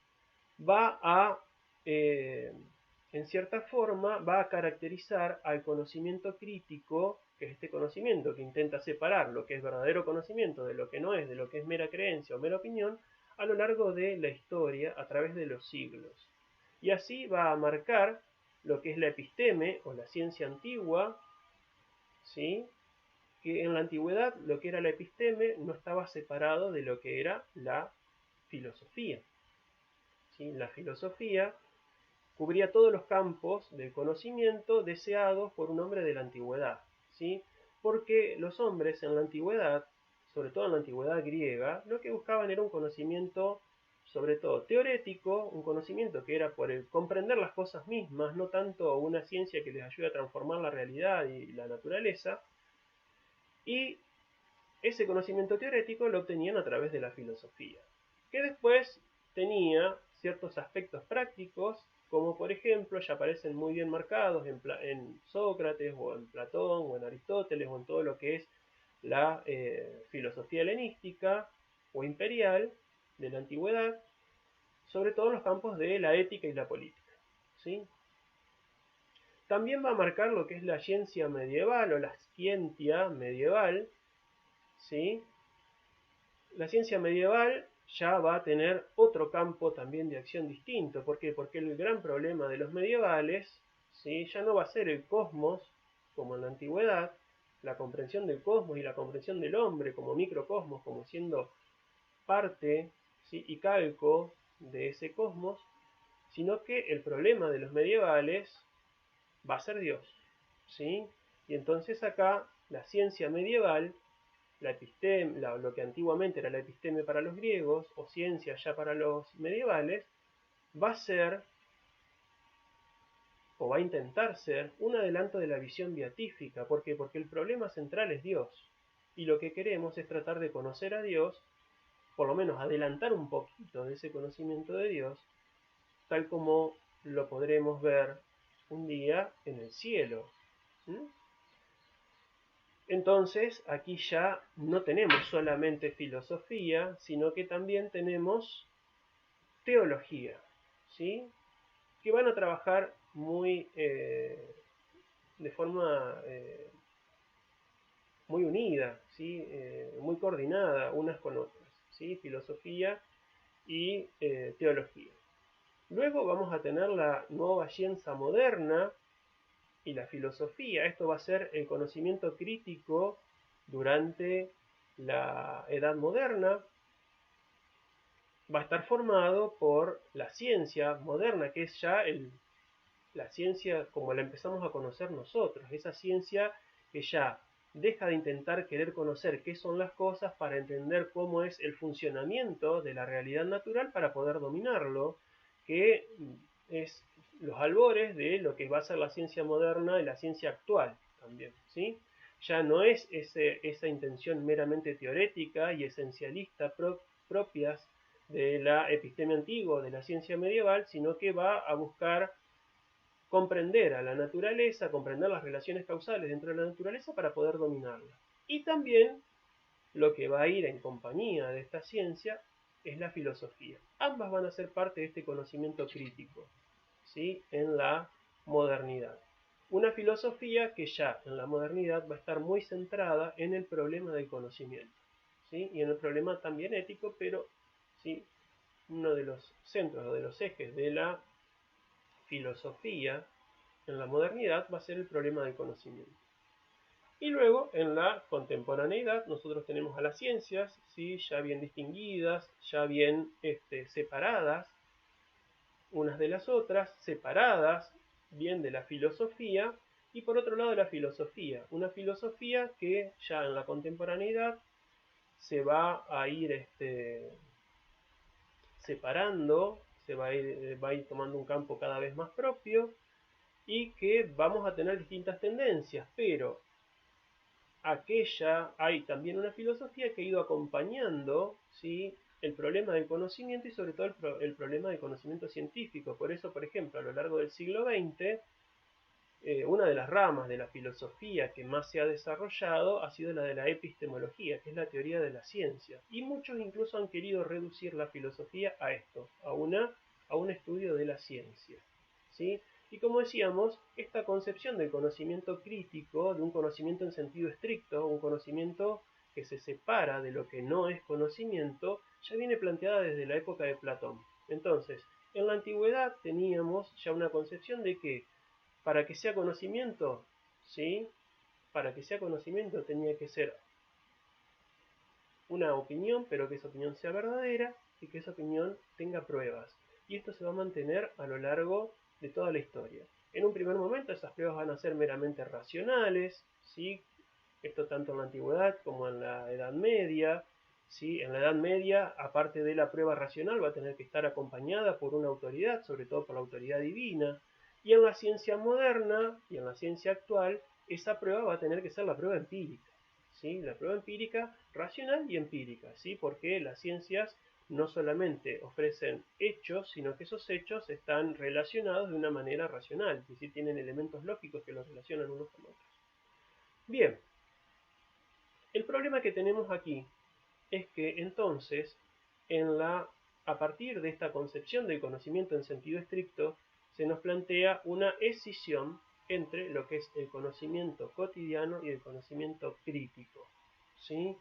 va a, en cierta forma, va a caracterizar al conocimiento crítico, que es este conocimiento que intenta separar lo que es verdadero conocimiento de lo que no es, de lo que es mera creencia o mera opinión, a lo largo de la historia, a través de los siglos. Y así va a marcar lo que es la episteme o la ciencia antigua, ¿sí?, que en la antigüedad lo que era la episteme no estaba separado de lo que era la filosofía. ¿Sí? La filosofía cubría todos los campos del conocimiento deseados por un hombre de la antigüedad, ¿sí?, porque los hombres en la antigüedad, sobre todo en la antigüedad griega, lo que buscaban era un conocimiento sobre todo teorético, un conocimiento que era por el comprender las cosas mismas, no tanto una ciencia que les ayude a transformar la realidad y la naturaleza, y ese conocimiento teórico lo obtenían a través de la filosofía, que después tenía ciertos aspectos prácticos, como por ejemplo ya aparecen muy bien marcados en Sócrates o en Platón o en Aristóteles o en todo lo que es la filosofía helenística o imperial de la antigüedad, sobre todo en los campos de la ética y la política, ¿sí? También va a marcar lo que es la ciencia medieval o la scientia medieval, ¿sí?, la ciencia medieval ya va a tener otro campo también de acción distinto. ¿Por qué? Porque el gran problema de los medievales, ¿sí?, ya no va a ser el cosmos como en la antigüedad, la comprensión del cosmos y la comprensión del hombre como microcosmos, como siendo parte, ¿sí?, y calco de ese cosmos, sino que el problema de los medievales va a ser Dios, ¿sí? Y entonces acá la ciencia medieval, la episteme, lo que antiguamente era la episteme para los griegos, o ciencia ya para los medievales, va a ser, o va a intentar ser, un adelanto de la visión beatífica. ¿Por qué? Porque el problema central es Dios. Y lo que queremos es tratar de conocer a Dios, por lo menos adelantar un poquito de ese conocimiento de Dios, tal como lo podremos ver un día en el cielo. ¿Mm? Entonces, aquí ya no tenemos solamente filosofía, sino que también tenemos teología, ¿sí?, que van a trabajar muy de forma muy unida, ¿sí?, muy coordinada unas con otras, ¿sí?, filosofía y teología. Luego vamos a tener la nueva ciencia moderna y la filosofía. Esto va a ser el conocimiento crítico durante la Edad Moderna. Va a estar formado por la ciencia moderna, que es ya la ciencia como la empezamos a conocer nosotros, esa ciencia que ya deja de intentar querer conocer qué son las cosas para entender cómo es el funcionamiento de la realidad natural para poder dominarlo, que es los albores de lo que va a ser la ciencia moderna y la ciencia actual también, ¿sí? Ya no es esa intención meramente teorética y esencialista propias de la episteme antigua, de la ciencia medieval, sino que va a buscar comprender a la naturaleza, comprender las relaciones causales dentro de la naturaleza para poder dominarla. Y también lo que va a ir en compañía de esta ciencia es la filosofía. Ambas van a ser parte de este conocimiento crítico, ¿sí?, en la modernidad. Una filosofía que ya en la modernidad va a estar muy centrada en el problema del conocimiento, ¿sí?, y en el problema también ético, pero ¿sí?, uno de los centros o de los ejes de la filosofía en la modernidad va a ser el problema del conocimiento. Y luego, en la contemporaneidad, nosotros tenemos a las ciencias, ¿sí?, ya bien distinguidas, ya bien separadas unas de las otras, separadas bien de la filosofía, y por otro lado la filosofía, una filosofía que ya en la contemporaneidad se va a ir separando, va a ir tomando un campo cada vez más propio, y que vamos a tener distintas tendencias, pero hay también una filosofía que ha ido acompañando, ¿sí?, el problema del conocimiento y sobre todo el problema del conocimiento científico. Por eso, por ejemplo, a lo largo del siglo XX, una de las ramas de la filosofía que más se ha desarrollado ha sido la de la epistemología, que es la teoría de la ciencia. Y muchos incluso han querido reducir la filosofía a esto, a un estudio de la ciencia, ¿sí? Y como decíamos, esta concepción del conocimiento crítico, de un conocimiento en sentido estricto, un conocimiento que se separa de lo que no es conocimiento, ya viene planteada desde la época de Platón. Entonces, en la antigüedad teníamos ya una concepción de que para que sea conocimiento, ¿sí?, para que sea conocimiento tenía que ser una opinión, pero que esa opinión sea verdadera y que esa opinión tenga pruebas. Y esto se va a mantener a lo largo de toda la historia. En un primer momento esas pruebas van a ser meramente racionales, ¿sí?, esto tanto en la antigüedad como en la Edad Media, ¿sí? En la Edad Media, aparte de la prueba racional, va a tener que estar acompañada por una autoridad, sobre todo por la autoridad divina. Y en la ciencia moderna y en la ciencia actual, esa prueba va a tener que ser la prueba empírica, ¿sí?, la prueba empírica racional y empírica, ¿sí?, porque las ciencias no solamente ofrecen hechos, sino que esos hechos están relacionados de una manera racional, es decir, tienen elementos lógicos que los relacionan unos con otros. Bien, el problema que tenemos aquí es que entonces, a partir de esta concepción del conocimiento en sentido estricto, se nos plantea una escisión entre lo que es el conocimiento cotidiano y el conocimiento crítico, ¿sí?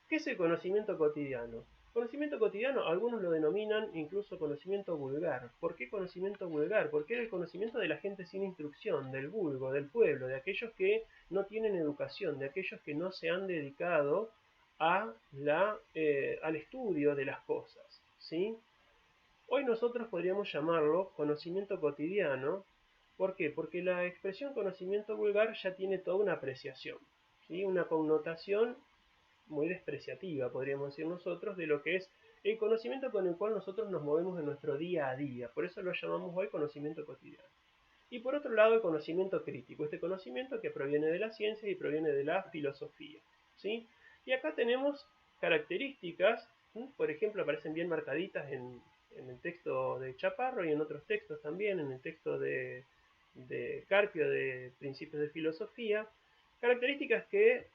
¿Qué ¿Qué es el conocimiento cotidiano? Conocimiento cotidiano, algunos lo denominan incluso conocimiento vulgar. ¿Por qué conocimiento vulgar? Porque es el conocimiento de la gente sin instrucción, del vulgo, del pueblo, de aquellos que no tienen educación, de aquellos que no se han dedicado al estudio de las cosas, ¿sí? Hoy nosotros podríamos llamarlo conocimiento cotidiano. ¿Por qué? Porque la expresión conocimiento vulgar ya tiene toda una apreciación, ¿sí? Una connotación muy despreciativa, podríamos decir nosotros, de lo que es el conocimiento con el cual nosotros nos movemos en nuestro día a día. Por eso lo llamamos hoy conocimiento cotidiano. Y por otro lado, el conocimiento crítico, este conocimiento que proviene de la ciencia y proviene de la filosofía, ¿sí? Y acá tenemos características, ¿sí? Por ejemplo, aparecen bien marcaditas en el texto de Chaparro y en otros textos también, en el texto de Carpio de Principios de Filosofía, características que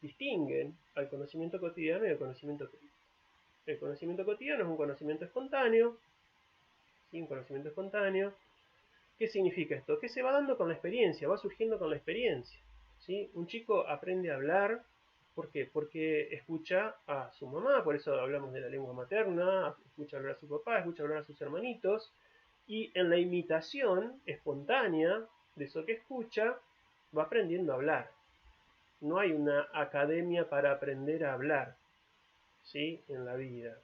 distinguen al conocimiento cotidiano y al conocimiento crítico. El conocimiento cotidiano es un conocimiento espontáneo, ¿sí? Un conocimiento espontáneo. ¿Qué significa esto? Que se va dando con la experiencia, va surgiendo con la experiencia, ¿sí? Un chico aprende a hablar, ¿por qué? Porque escucha a su mamá, por eso hablamos de la lengua materna, escucha hablar a su papá, escucha hablar a sus hermanitos, y en la imitación espontánea de eso que escucha, va aprendiendo a hablar. No hay una academia para aprender a hablar, ¿sí? En la vida.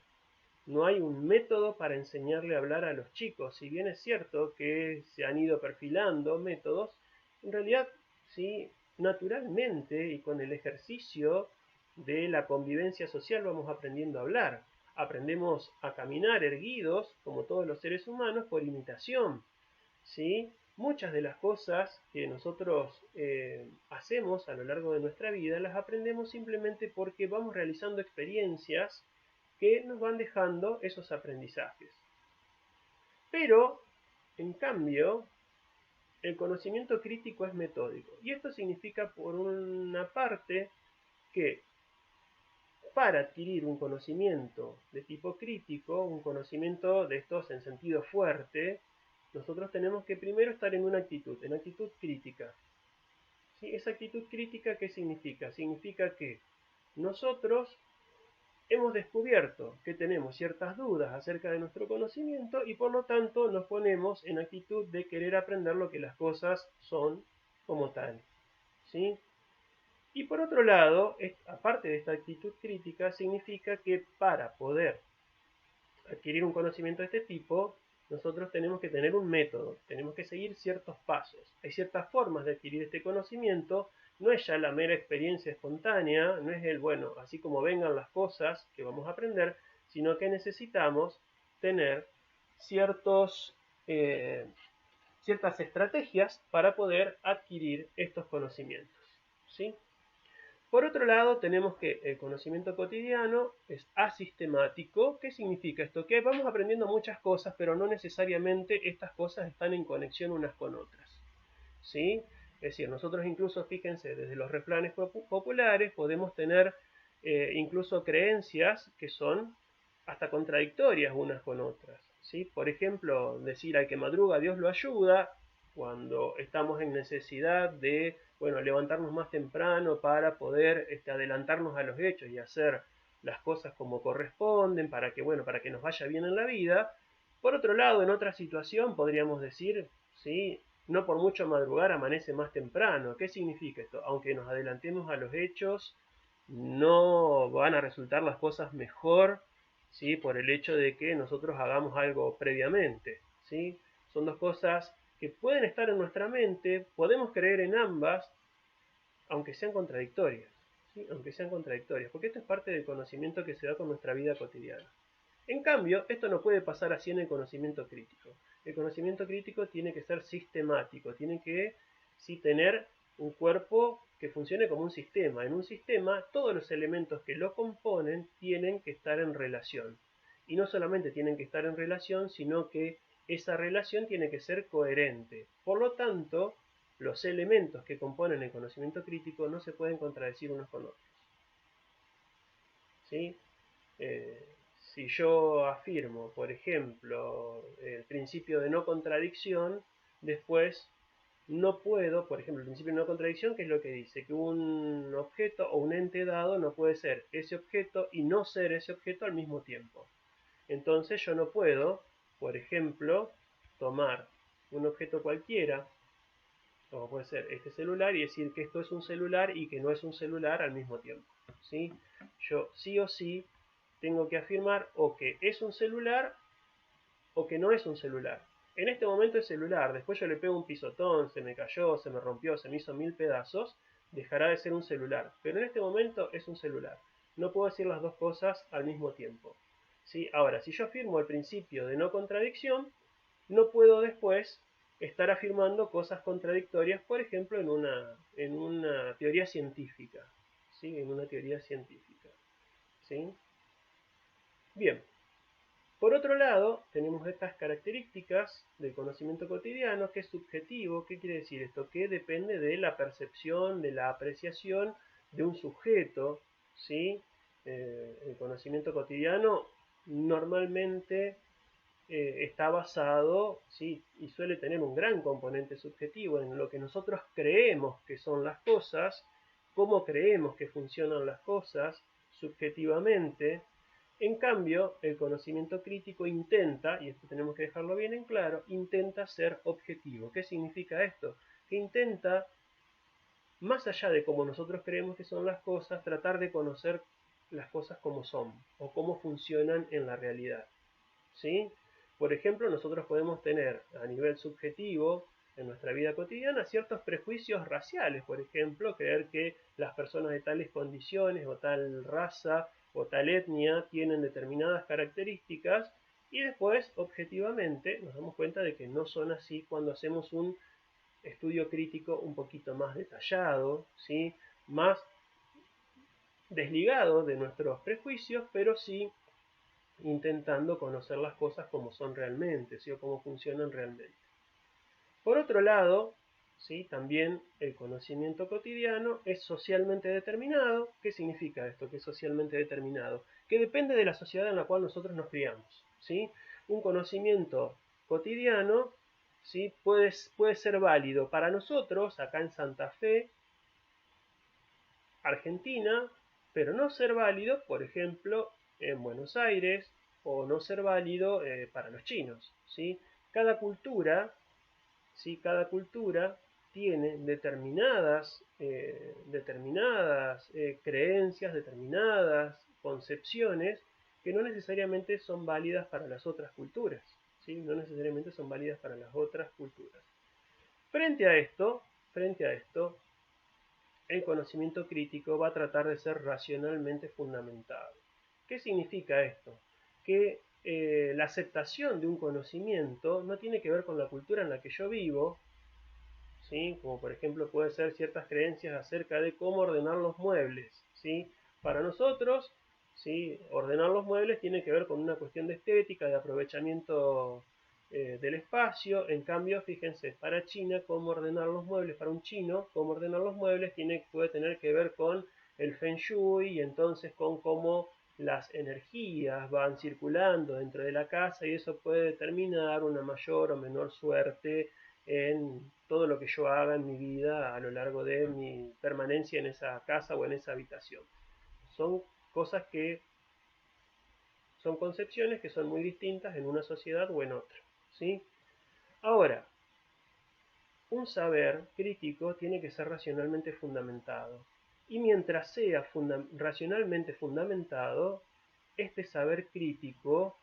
No hay un método para enseñarle a hablar a los chicos. Si bien es cierto que se han ido perfilando métodos, en realidad, sí, naturalmente y con el ejercicio de la convivencia social vamos aprendiendo a hablar. Aprendemos a caminar erguidos, como todos los seres humanos, por imitación, ¿sí? Muchas de las cosas que nosotros hacemos a lo largo de nuestra vida las aprendemos simplemente porque vamos realizando experiencias que nos van dejando esos aprendizajes. Pero, en cambio, el conocimiento crítico es metódico. Y esto significa, por una parte, que para adquirir un conocimiento de tipo crítico, un conocimiento de estos en sentido fuerte, nosotros tenemos que primero estar en actitud crítica. ¿Sí? Esa actitud crítica, ¿qué significa? Significa que nosotros hemos descubierto que tenemos ciertas dudas acerca de nuestro conocimiento y por lo tanto nos ponemos en actitud de querer aprender lo que las cosas son como tal, ¿sí? Y por otro lado, aparte de esta actitud crítica, significa que para poder adquirir un conocimiento de este tipo, nosotros tenemos que tener un método, tenemos que seguir ciertos pasos. Hay ciertas formas de adquirir este conocimiento, no es ya la mera experiencia espontánea, no es el, bueno, así como vengan las cosas que vamos a aprender, sino que necesitamos tener ciertos, ciertas estrategias para poder adquirir estos conocimientos, ¿sí? Por otro lado, tenemos que el conocimiento cotidiano es asistemático. ¿Qué significa esto? Que vamos aprendiendo muchas cosas, pero no necesariamente estas cosas están en conexión unas con otras, ¿sí? Es decir, nosotros incluso, fíjense, desde los refranes populares podemos tener incluso creencias que son hasta contradictorias unas con otras, ¿sí? Por ejemplo, decir al que madruga Dios lo ayuda, cuando estamos en necesidad de, bueno, levantarnos más temprano para poder adelantarnos a los hechos y hacer las cosas como corresponden para que, bueno, para que nos vaya bien en la vida. Por otro lado, en otra situación podríamos decir, ¿sí? No por mucho madrugar amanece más temprano. ¿Qué significa esto? Aunque nos adelantemos a los hechos, no van a resultar las cosas mejor, ¿sí? Por el hecho de que nosotros hagamos algo previamente, ¿sí? Son dos cosas que pueden estar en nuestra mente, podemos creer en ambas, aunque sean contradictorias, ¿sí? Aunque sean contradictorias, porque esto es parte del conocimiento que se da con nuestra vida cotidiana. En cambio, esto no puede pasar así en el conocimiento crítico. El conocimiento crítico tiene que ser sistemático, tiene que sí tener un cuerpo que funcione como un sistema. En un sistema, todos los elementos que lo componen tienen que estar en relación. Y no solamente tienen que estar en relación, sino que esa relación tiene que ser coherente. Por lo tanto, los elementos que componen el conocimiento crítico no se pueden contradecir unos con otros, ¿sí? Si yo afirmo, por ejemplo, el principio de no contradicción, después no puedo, por ejemplo, el principio de no contradicción, que es lo que dice, que un objeto o un ente dado no puede ser ese objeto y no ser ese objeto al mismo tiempo. Entonces yo no puedo, por ejemplo, tomar un objeto cualquiera, como puede ser este celular, y decir que esto es un celular y que no es un celular al mismo tiempo. ¿Sí? Yo sí o sí tengo que afirmar o que es un celular o que no es un celular. En este momento es celular, después yo le pego un pisotón, se me cayó, se me rompió, se me hizo 1000 pedazos, dejará de ser un celular. Pero en este momento es un celular. No puedo decir las dos cosas al mismo tiempo. ¿Sí? Ahora, si yo afirmo el principio de no contradicción, no puedo después estar afirmando cosas contradictorias, por ejemplo, en una teoría científica. ¿Sí? En una teoría científica. ¿Sí? Bien, por otro lado, tenemos estas características del conocimiento cotidiano, que es subjetivo. ¿Qué quiere decir esto? Que depende de la percepción, de la apreciación de un sujeto. ¿Sí? El conocimiento cotidiano normalmente está basado, ¿sí? Y suele tener un gran componente subjetivo en lo que nosotros creemos que son las cosas, cómo creemos que funcionan las cosas subjetivamente. En cambio, el conocimiento crítico intenta, y esto tenemos que dejarlo bien en claro, intenta ser objetivo. ¿Qué significa esto? Que intenta, más allá de cómo nosotros creemos que son las cosas, tratar de conocer las cosas como son o cómo funcionan en la realidad. ¿Sí? Por ejemplo, nosotros podemos tener a nivel subjetivo en nuestra vida cotidiana ciertos prejuicios raciales, por ejemplo, creer que las personas de tales condiciones o tal raza o tal etnia tienen determinadas características y después objetivamente nos damos cuenta de que no son así cuando hacemos un estudio crítico un poquito más detallado, ¿sí? Más desligado de nuestros prejuicios, pero sí intentando conocer las cosas como son realmente, ¿sí? O cómo funcionan realmente. Por otro lado, ¿sí? También el conocimiento cotidiano es socialmente determinado. ¿Qué significa esto? Que es socialmente determinado. Que depende de la sociedad en la cual nosotros nos criamos. ¿Sí? Un conocimiento cotidiano, ¿sí? puede ser válido para nosotros acá en Santa Fe, Argentina, pero no ser válido, por ejemplo, en Buenos Aires, o no ser válido para los chinos. ¿Sí? Cada cultura, ¿sí? Cada cultura tiene determinadas creencias, determinadas concepciones que no necesariamente son válidas para las otras culturas. ¿Sí? No necesariamente son válidas para las otras culturas. Frente a esto, el conocimiento crítico va a tratar de ser racionalmente fundamentado. ¿Qué significa esto? Que la aceptación de un conocimiento no tiene que ver con la cultura en la que yo vivo, ¿sí? Como por ejemplo puede ser ciertas creencias acerca de cómo ordenar los muebles. ¿Sí? Para nosotros, ¿sí? Ordenar los muebles tiene que ver con una cuestión de estética, de aprovechamiento del espacio. En cambio, fíjense, para China, cómo ordenar los muebles, para un chino, cómo ordenar los muebles puede tener que ver con el Feng Shui y entonces con cómo las energías van circulando dentro de la casa y eso puede determinar una mayor o menor suerte en todo lo que yo haga en mi vida a lo largo de mi permanencia en esa casa o en esa habitación. Son cosas que son concepciones que son muy distintas en una sociedad o en otra. ¿Sí? Ahora, un saber crítico tiene que ser racionalmente fundamentado. Y mientras sea racionalmente fundamentado, este saber crítico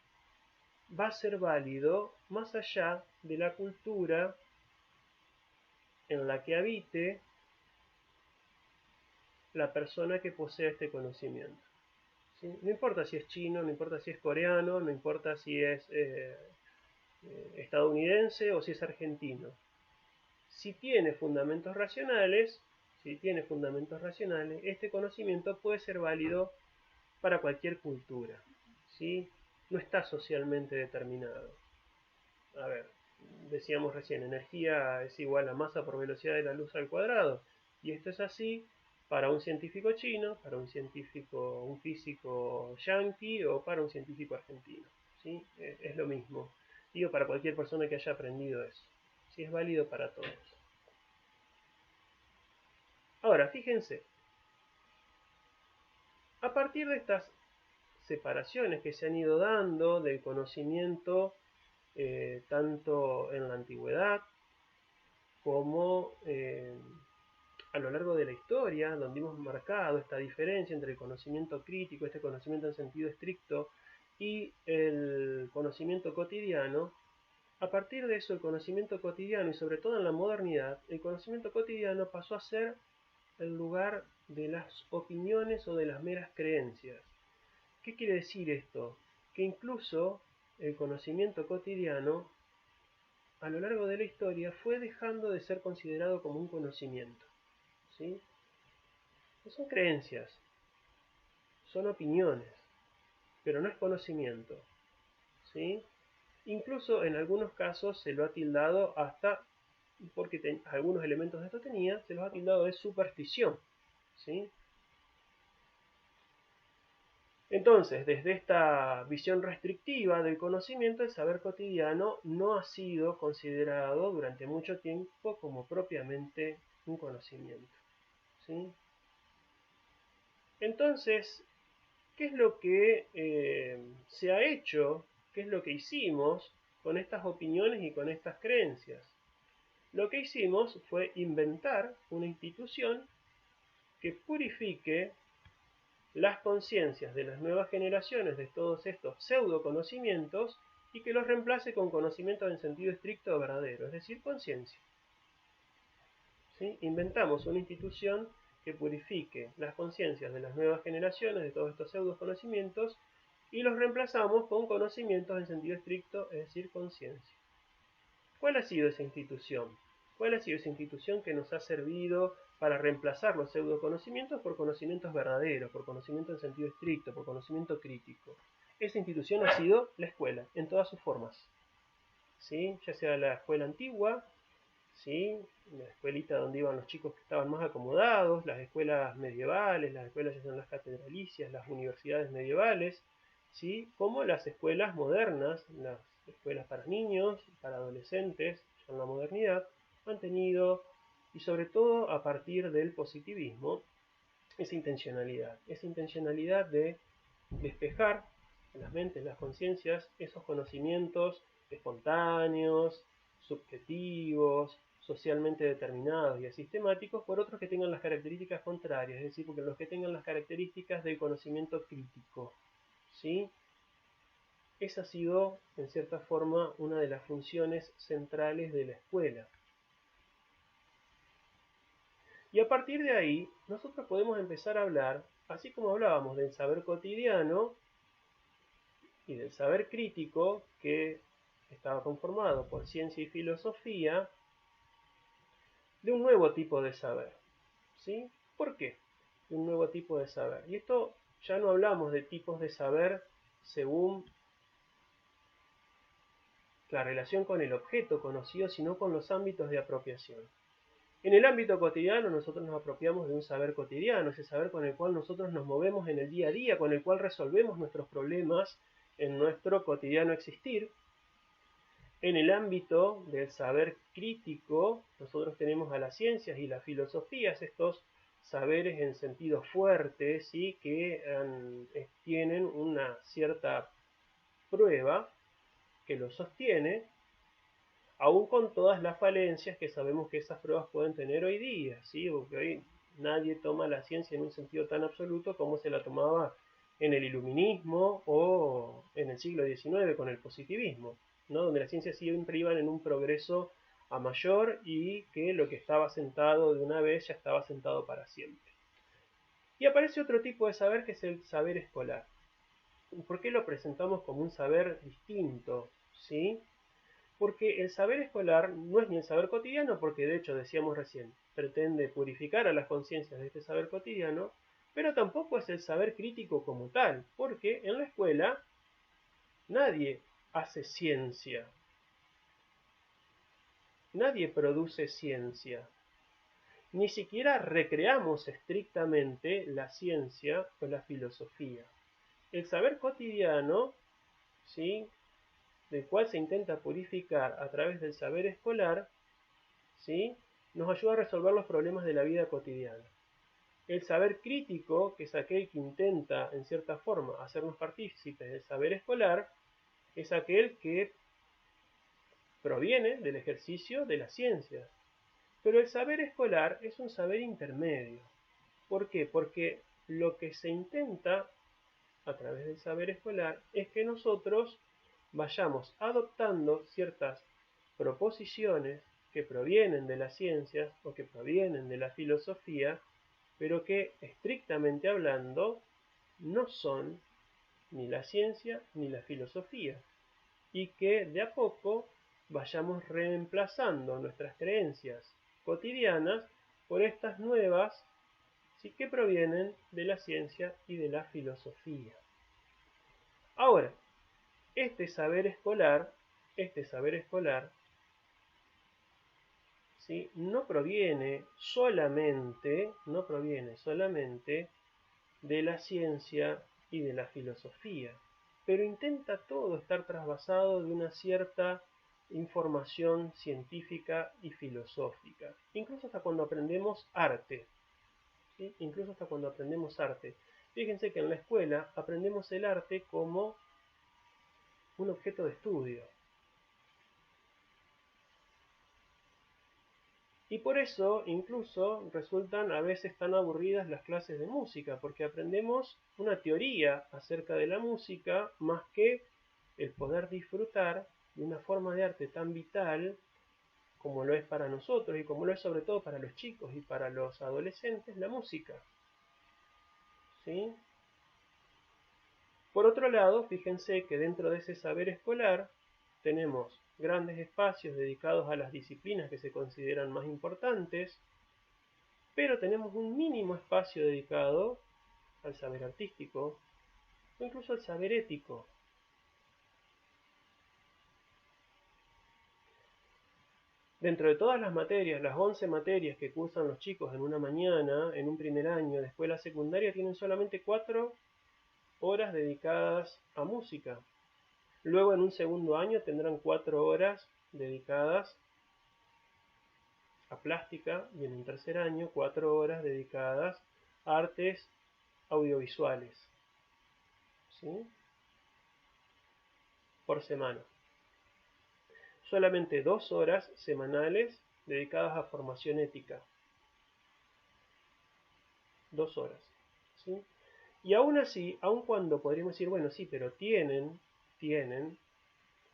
va a ser válido más allá de la cultura en la que habite la persona que posee este conocimiento. ¿Sí? No importa si es chino, no importa si es coreano, no importa si es estadounidense o si es argentino. Si tiene fundamentos racionales, este conocimiento puede ser válido para cualquier cultura. ¿Sí? No está socialmente determinado. A ver, decíamos recién, energía es igual a masa por velocidad de la luz al cuadrado. Y esto es así para un científico chino, para un físico yanqui o para un científico argentino. ¿Sí? Es lo mismo. Digo, para cualquier persona que haya aprendido eso. Sí, es válido para todos. Ahora, fíjense, a partir de estas separaciones que se han ido dando del conocimiento, tanto en la antigüedad como a lo largo de la historia, donde hemos marcado esta diferencia entre el conocimiento crítico, este conocimiento en sentido estricto, y el conocimiento cotidiano. A partir de eso, el conocimiento cotidiano, y sobre todo en la modernidad, el conocimiento cotidiano pasó a ser el lugar de las opiniones o de las meras creencias. ¿Qué quiere decir esto? Que incluso el conocimiento cotidiano, a lo largo de la historia, fue dejando de ser considerado como un conocimiento, ¿sí? No son creencias, son opiniones, pero no es conocimiento, ¿sí? Incluso en algunos casos se lo ha tildado hasta, porque algunos elementos de esto tenía, se los ha tildado de superstición, ¿sí? Entonces, desde esta visión restrictiva del conocimiento, el saber cotidiano no ha sido considerado durante mucho tiempo como propiamente un conocimiento, ¿sí? Entonces, ¿qué es lo que se ha hecho? ¿Qué es lo que hicimos con estas opiniones y con estas creencias? Lo que hicimos fue inventar una institución que purifique las conciencias de las nuevas generaciones de todos estos pseudo conocimientos y que los reemplace con conocimientos en sentido estricto o verdadero, es decir, conciencia. ¿Sí? Inventamos una institución que purifique las conciencias de las nuevas generaciones de todos estos pseudo conocimientos y los reemplazamos con conocimientos en sentido estricto, es decir, conciencia. ¿Cuál ha sido esa institución? ¿Cuál ha sido esa institución que nos ha servido para reemplazar los pseudoconocimientos por conocimientos verdaderos, por conocimiento en sentido estricto, por conocimiento crítico? Esa institución ha sido la escuela, en todas sus formas, ¿sí? Ya sea la escuela antigua, ¿sí? La escuelita donde iban los chicos que estaban más acomodados, las escuelas medievales, las escuelas ya son las catedralicias, las universidades medievales, ¿sí? Como las escuelas modernas, las escuelas para niños, para adolescentes, ya en la modernidad, han tenido, y sobre todo a partir del positivismo, esa intencionalidad de despejar en las mentes, las conciencias, esos conocimientos espontáneos, subjetivos, socialmente determinados y asistemáticos, por otros que tengan las características contrarias, es decir, porque los que tengan las características del conocimiento crítico, ¿sí? Esa ha sido, en cierta forma, una de las funciones centrales de la escuela. Y a partir de ahí, nosotros podemos empezar a hablar, así como hablábamos del saber cotidiano y del saber crítico, que estaba conformado por ciencia y filosofía, de un nuevo tipo de saber, ¿sí? ¿Por qué? De un nuevo tipo de saber. Y esto ya no hablamos de tipos de saber según la relación con el objeto conocido, sino con los ámbitos de apropiación. En el ámbito cotidiano nosotros nos apropiamos de un saber cotidiano, ese saber con el cual nosotros nos movemos en el día a día, con el cual resolvemos nuestros problemas en nuestro cotidiano existir. En el ámbito del saber crítico, nosotros tenemos a las ciencias y las filosofías, estos saberes en sentido fuerte, ¿sí? Que tienen una cierta prueba que los sostiene, aún con todas las falencias que sabemos que esas pruebas pueden tener hoy día, ¿sí? Porque hoy nadie toma la ciencia en un sentido tan absoluto como se la tomaba en el iluminismo o en el siglo XIX con el positivismo, ¿no? Donde las ciencias siempre iban en un progreso a mayor y que lo que estaba sentado de una vez ya estaba sentado para siempre. Y aparece otro tipo de saber que es el saber escolar. ¿Por qué lo presentamos como un saber distinto? ¿Sí? Porque el saber escolar no es ni el saber cotidiano, porque de hecho, decíamos recién, pretende purificar a las conciencias de este saber cotidiano, pero tampoco es el saber crítico como tal, porque en la escuela nadie hace ciencia, nadie produce ciencia, ni siquiera recreamos estrictamente la ciencia o la filosofía. El saber cotidiano, ¿sí?, del cual se intenta purificar a través del saber escolar, ¿sí?, nos ayuda a resolver los problemas de la vida cotidiana. El saber crítico, que es aquel que intenta, en cierta forma, hacernos partícipes del saber escolar, es aquel que proviene del ejercicio de las ciencias. Pero el saber escolar es un saber intermedio. ¿Por qué? Porque lo que se intenta a través del saber escolar es que nosotros vayamos adoptando ciertas proposiciones que provienen de las ciencias o que provienen de la filosofía, pero que estrictamente hablando no son ni la ciencia ni la filosofía, y que de a poco vayamos reemplazando nuestras creencias cotidianas por estas nuevas, sí, que provienen de la ciencia y de la filosofía. Ahora, este saber escolar, ¿sí?, no proviene solamente de la ciencia y de la filosofía, pero intenta todo estar trasvasado de una cierta información científica y filosófica, incluso hasta cuando aprendemos arte, ¿sí? Incluso hasta cuando aprendemos arte. Fíjense que en la escuela aprendemos el arte como un objeto de estudio. Y por eso incluso resultan a veces tan aburridas las clases de música, porque aprendemos una teoría acerca de la música más que el poder disfrutar de una forma de arte tan vital como lo es para nosotros y como lo es sobre todo para los chicos y para los adolescentes, la música. ¿Sí? Por otro lado, fíjense que dentro de ese saber escolar tenemos grandes espacios dedicados a las disciplinas que se consideran más importantes, pero tenemos un mínimo espacio dedicado al saber artístico o incluso al saber ético. Dentro de todas las materias, las 11 materias que cursan los chicos en una mañana, en un primer año de escuela secundaria, tienen solamente 4 horas dedicadas a música. Luego en un segundo año tendrán 4 horas dedicadas a plástica y en un tercer año 4 horas dedicadas a artes audiovisuales, ¿sí?, por semana. Solamente 2 horas semanales dedicadas a formación ética. 2 horas, ¿sí? Y aún así, aun cuando podríamos decir, bueno, sí, pero tienen,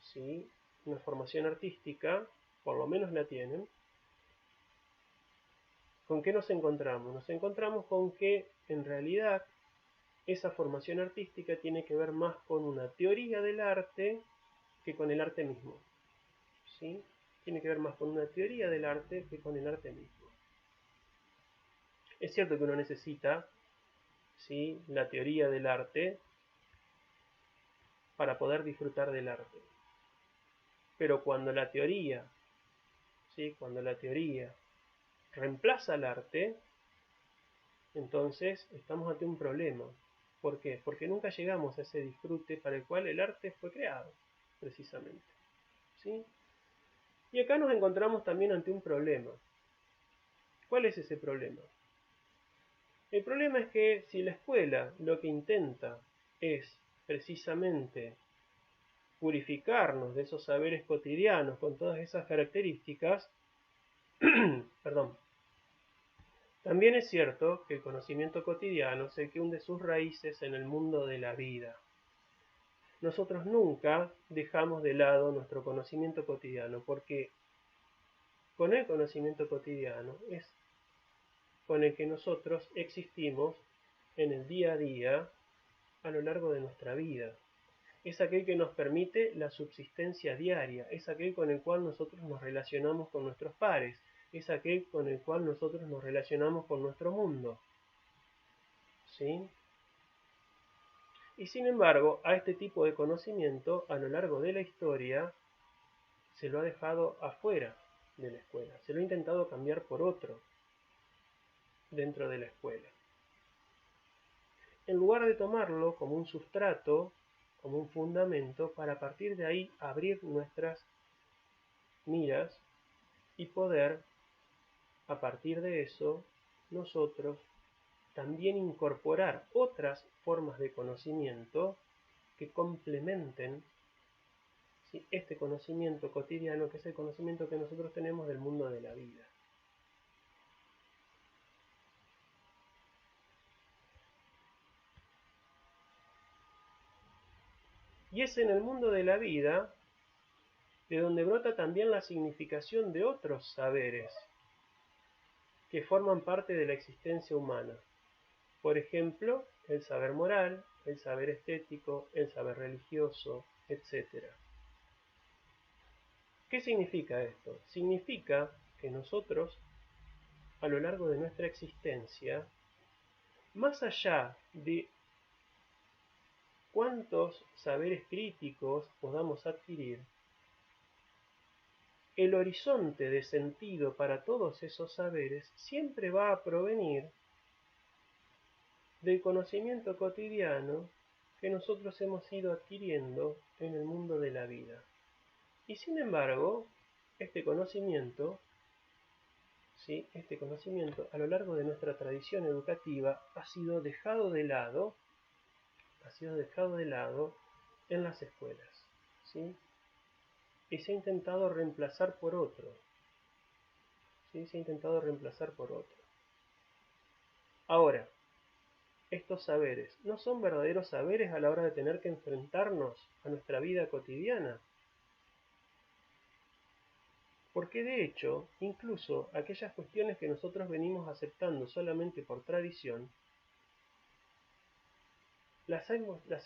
¿sí?, una formación artística, por lo menos la tienen, ¿con qué nos encontramos? Nos encontramos con que, en realidad, esa formación artística tiene que ver más con una teoría del arte que con el arte mismo, ¿sí? Tiene que ver más con una teoría del arte que con el arte mismo. Es cierto que uno necesita, ¿sí?, la teoría del arte para poder disfrutar del arte. Pero cuando la teoría, ¿sí?, reemplaza al arte, entonces estamos ante un problema. ¿Por qué? Porque nunca llegamos a ese disfrute para el cual el arte fue creado, precisamente, ¿sí? Y acá nos encontramos también ante un problema. ¿Cuál es ese problema? El problema es que si la escuela lo que intenta es precisamente purificarnos de esos saberes cotidianos con todas esas características, perdón, también es cierto que el conocimiento cotidiano es el que hunde sus raíces en el mundo de la vida. Nosotros nunca dejamos de lado nuestro conocimiento cotidiano, porque con el conocimiento cotidiano es con el que nosotros existimos en el día a día a lo largo de nuestra vida. Es aquel que nos permite la subsistencia diaria, es aquel con el cual nosotros nos relacionamos con nuestros pares, es aquel con el cual nosotros nos relacionamos con nuestro mundo, ¿sí? Y sin embargo, a este tipo de conocimiento, a lo largo de la historia, se lo ha dejado afuera de la escuela, se lo ha intentado cambiar por otro dentro de la escuela. En lugar de tomarlo como un sustrato, como un fundamento, para a partir de ahí abrir nuestras miras y poder, a partir de eso, nosotros también incorporar otras formas de conocimiento que complementen, ¿sí?, este conocimiento cotidiano, que es el conocimiento que nosotros tenemos del mundo de la vida. Y es en el mundo de la vida de donde brota también la significación de otros saberes que forman parte de la existencia humana. Por ejemplo, el saber moral, el saber estético, el saber religioso, etc. ¿Qué significa esto? Significa que nosotros, a lo largo de nuestra existencia, más allá de cuántos saberes críticos podamos adquirir, el horizonte de sentido para todos esos saberes siempre va a provenir del conocimiento cotidiano que nosotros hemos ido adquiriendo en el mundo de la vida. Y sin embargo, este conocimiento, ¿sí?, a lo largo de nuestra tradición educativa ha sido dejado de lado en las escuelas, ¿sí?, y se ha intentado reemplazar por otro, ¿sí?, Ahora, estos saberes no son verdaderos saberes a la hora de tener que enfrentarnos a nuestra vida cotidiana. Porque de hecho, incluso aquellas cuestiones que nosotros venimos aceptando solamente por tradición, las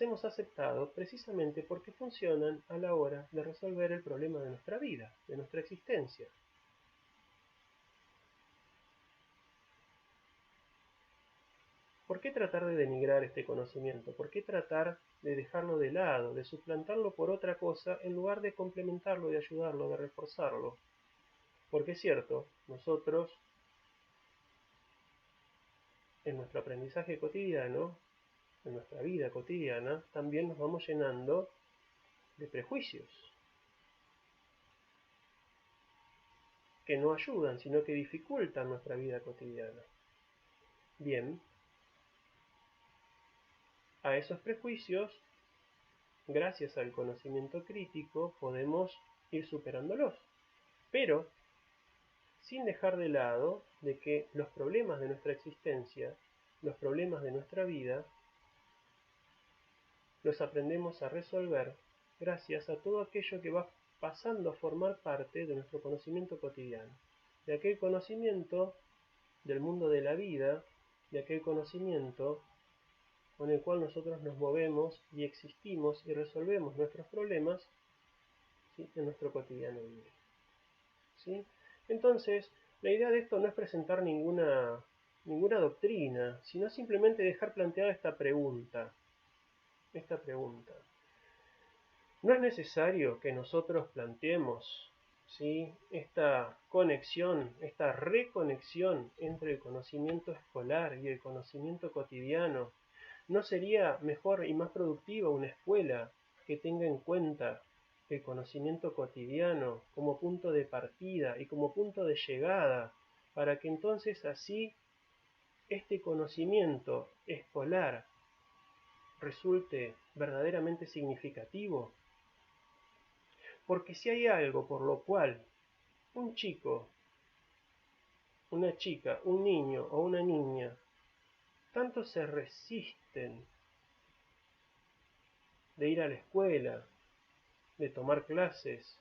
hemos aceptado precisamente porque funcionan a la hora de resolver el problema de nuestra vida, de nuestra existencia. ¿Por qué tratar de denigrar este conocimiento? ¿Por qué tratar de dejarlo de lado, de suplantarlo por otra cosa, en lugar de complementarlo, de ayudarlo, de reforzarlo? Porque es cierto, nosotros, en nuestro aprendizaje cotidiano, en nuestra vida cotidiana, también nos vamos llenando de prejuicios que no ayudan, sino que dificultan nuestra vida cotidiana. Bien, a esos prejuicios, gracias al conocimiento crítico, podemos ir superándolos, pero sin dejar de lado de que los problemas de nuestra existencia, los problemas de nuestra vida, los aprendemos a resolver gracias a todo aquello que va pasando a formar parte de nuestro conocimiento cotidiano, de aquel conocimiento del mundo de la vida, de aquel conocimiento con el cual nosotros nos movemos y existimos y resolvemos nuestros problemas, ¿sí?, en nuestro cotidiano vivir, ¿sí? Entonces, la idea de esto no es presentar ninguna doctrina, sino simplemente dejar planteada esta pregunta. ¿No es necesario que nosotros planteemos, ¿sí?, esta conexión, esta reconexión entre el conocimiento escolar y el conocimiento cotidiano? ¿No sería mejor y más productiva una escuela que tenga en cuenta el conocimiento cotidiano como punto de partida y como punto de llegada, para que entonces así este conocimiento escolar resulte verdaderamente significativo? Porque si hay algo por lo cual un chico, una chica, un niño o una niña tanto se resisten de ir a la escuela, de tomar clases,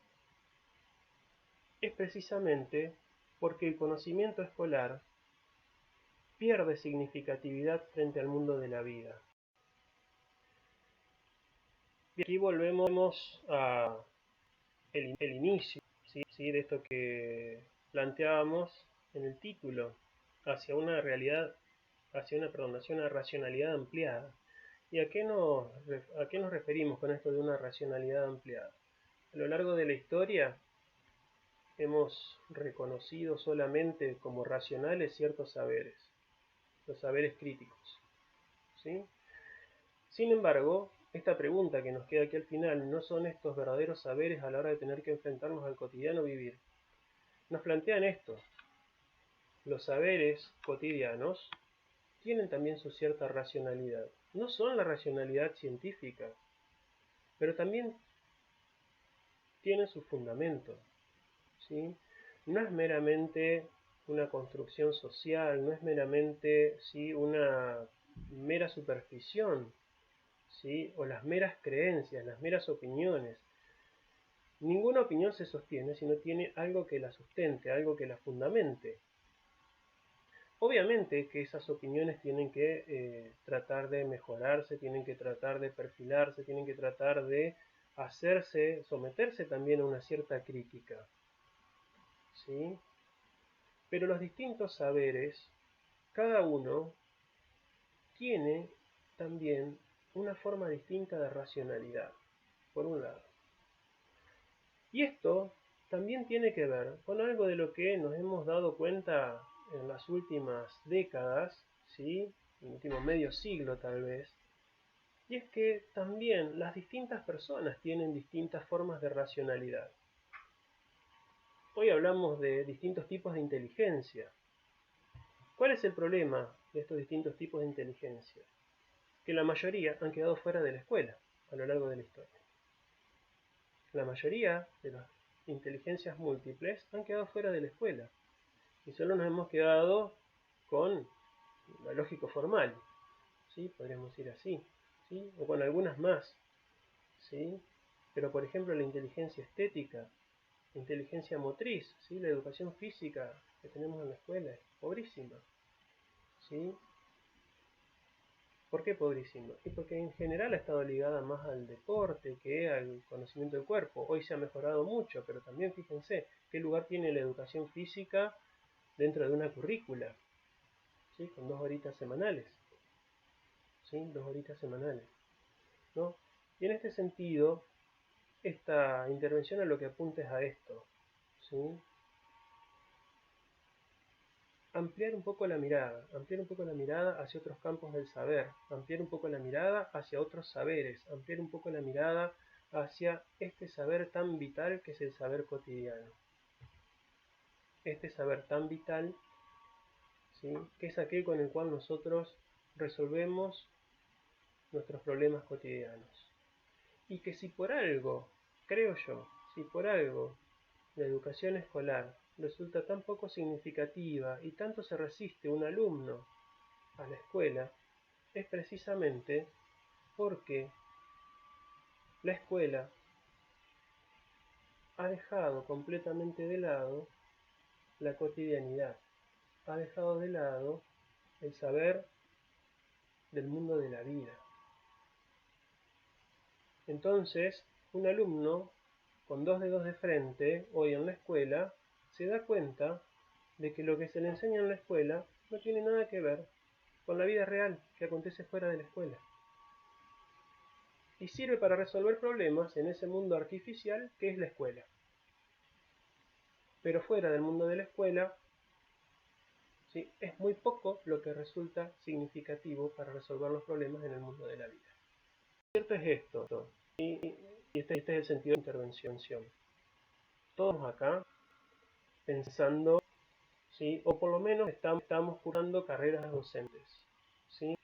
es precisamente porque el conocimiento escolar pierde significatividad frente al mundo de la vida. Y aquí volvemos a el inicio, ¿sí?, de esto que planteábamos en el título, hacia una racionalidad ampliada. ¿Y a qué nos referimos con esto de una racionalidad ampliada? A lo largo de la historia hemos reconocido solamente como racionales ciertos saberes, los saberes críticos, ¿sí? Sin embargo, esta pregunta que nos queda aquí al final, ¿no son estos verdaderos saberes a la hora de tener que enfrentarnos al cotidiano vivir? Nos plantean esto: los saberes cotidianos tienen también su cierta racionalidad. No son la racionalidad científica, pero también tienen su fundamento, ¿sí? No es meramente una construcción social, no es meramente, ¿sí?, una mera superstición, ¿sí?, o las meras creencias, las meras opiniones. Ninguna opinión se sostiene si no tiene algo que la sustente, algo que la fundamente. Obviamente que esas opiniones tienen que tratar de mejorarse, tienen que tratar de perfilarse, tienen que tratar de someterse también a una cierta crítica, ¿sí? Pero los distintos saberes, cada uno tiene también una forma distinta de racionalidad, por un lado. Y esto también tiene que ver con algo de lo que nos hemos dado cuenta en las últimas décadas, ¿sí?, en el último medio siglo tal vez, y es que también las distintas personas tienen distintas formas de racionalidad. Hoy hablamos de distintos tipos de inteligencia. ¿Cuál es el problema de estos distintos tipos de inteligencia? Que la mayoría han quedado fuera de la escuela a lo largo de la historia. La mayoría de las inteligencias múltiples han quedado fuera de la escuela y solo nos hemos quedado con lo lógico formal, ¿sí?, podríamos decir así, ¿sí?, o con algunas más, ¿sí? Pero por ejemplo la inteligencia estética, la inteligencia motriz, ¿sí?, la educación física que tenemos en la escuela es pobrísima, ¿sí? ¿Por qué pobrísima? Y porque en general ha estado ligada más al deporte que al conocimiento del cuerpo. Hoy se ha mejorado mucho, pero también fíjense qué lugar tiene la educación física dentro de una currícula, ¿sí?, con 2 horitas semanales, ¿sí?, 2 horitas semanales, ¿no? Y en este sentido, esta intervención a lo que apunta es a esto, ¿sí?, ampliar un poco la mirada hacia otros campos del saber, ampliar un poco la mirada hacia otros saberes, ampliar un poco la mirada hacia este saber tan vital que es el saber cotidiano. Este saber tan vital, ¿sí?, que es aquel con el cual nosotros resolvemos nuestros problemas cotidianos. Y que si por algo, creo yo, si por algo la educación escolar resulta tan poco significativa y tanto se resiste un alumno a la escuela, es precisamente porque la escuela ha dejado completamente de lado la cotidianidad, ha dejado de lado el saber del mundo de la vida. Entonces, un alumno con 2 dedos de frente hoy en la escuela se da cuenta de que lo que se le enseña en la escuela no tiene nada que ver con la vida real que acontece fuera de la escuela. Y sirve para resolver problemas en ese mundo artificial que es la escuela. Pero fuera del mundo de la escuela, ¿sí?, es muy poco lo que resulta significativo para resolver los problemas en el mundo de la vida. Lo cierto es esto, y este es el sentido de intervención. Todos acá pensando, ¿sí?, o por lo menos estamos cursando carreras docentes, ¿sí?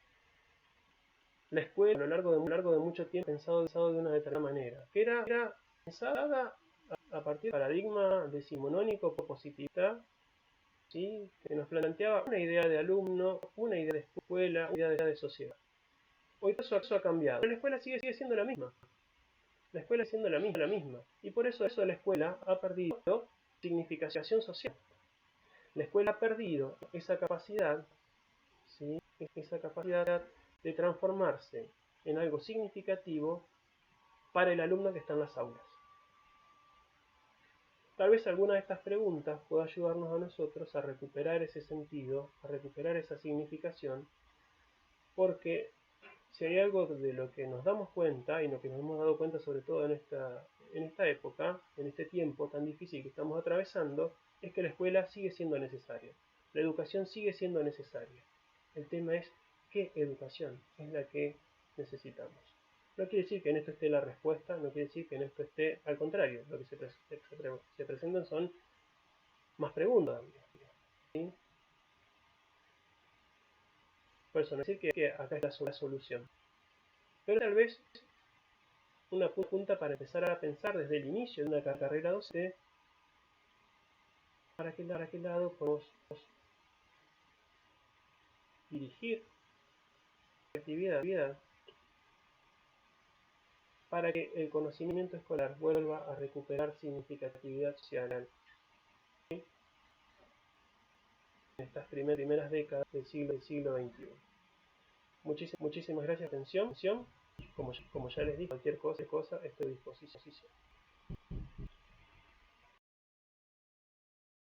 La escuela a lo largo de mucho tiempo ha pensado de una determinada manera, que era pensada a partir del paradigma decimonónico positivista, ¿sí?, que nos planteaba una idea de alumno, una idea de escuela, una idea de sociedad. Hoy todo eso ha cambiado, pero la escuela sigue siendo la misma. La escuela sigue siendo la misma. Y por eso la escuela ha perdido significación social. La escuela ha perdido esa capacidad, ¿sí?, esa capacidad de transformarse en algo significativo para el alumno que está en las aulas. Tal vez alguna de estas preguntas pueda ayudarnos a nosotros a recuperar ese sentido, a recuperar esa significación, porque si hay algo de lo que nos damos cuenta, y lo que nos hemos dado cuenta sobre todo en esta época, en este tiempo tan difícil que estamos atravesando, es que la escuela sigue siendo necesaria, la educación sigue siendo necesaria. El tema es qué educación es la que necesitamos. No quiere decir que en esto esté la respuesta, no quiere decir que en esto esté, al contrario, lo que se presentan son más preguntas, ¿sí? personas. Es decir, que acá está la solución. Pero tal vez una punta para empezar a pensar desde el inicio de una carrera docente, para qué lado podemos dirigir la actividad para que el conocimiento escolar vuelva a recuperar significatividad social en estas primeras décadas del siglo XXI. Muchísimas gracias por su atención. Como ya les dije, cualquier cosa estoy a disposición.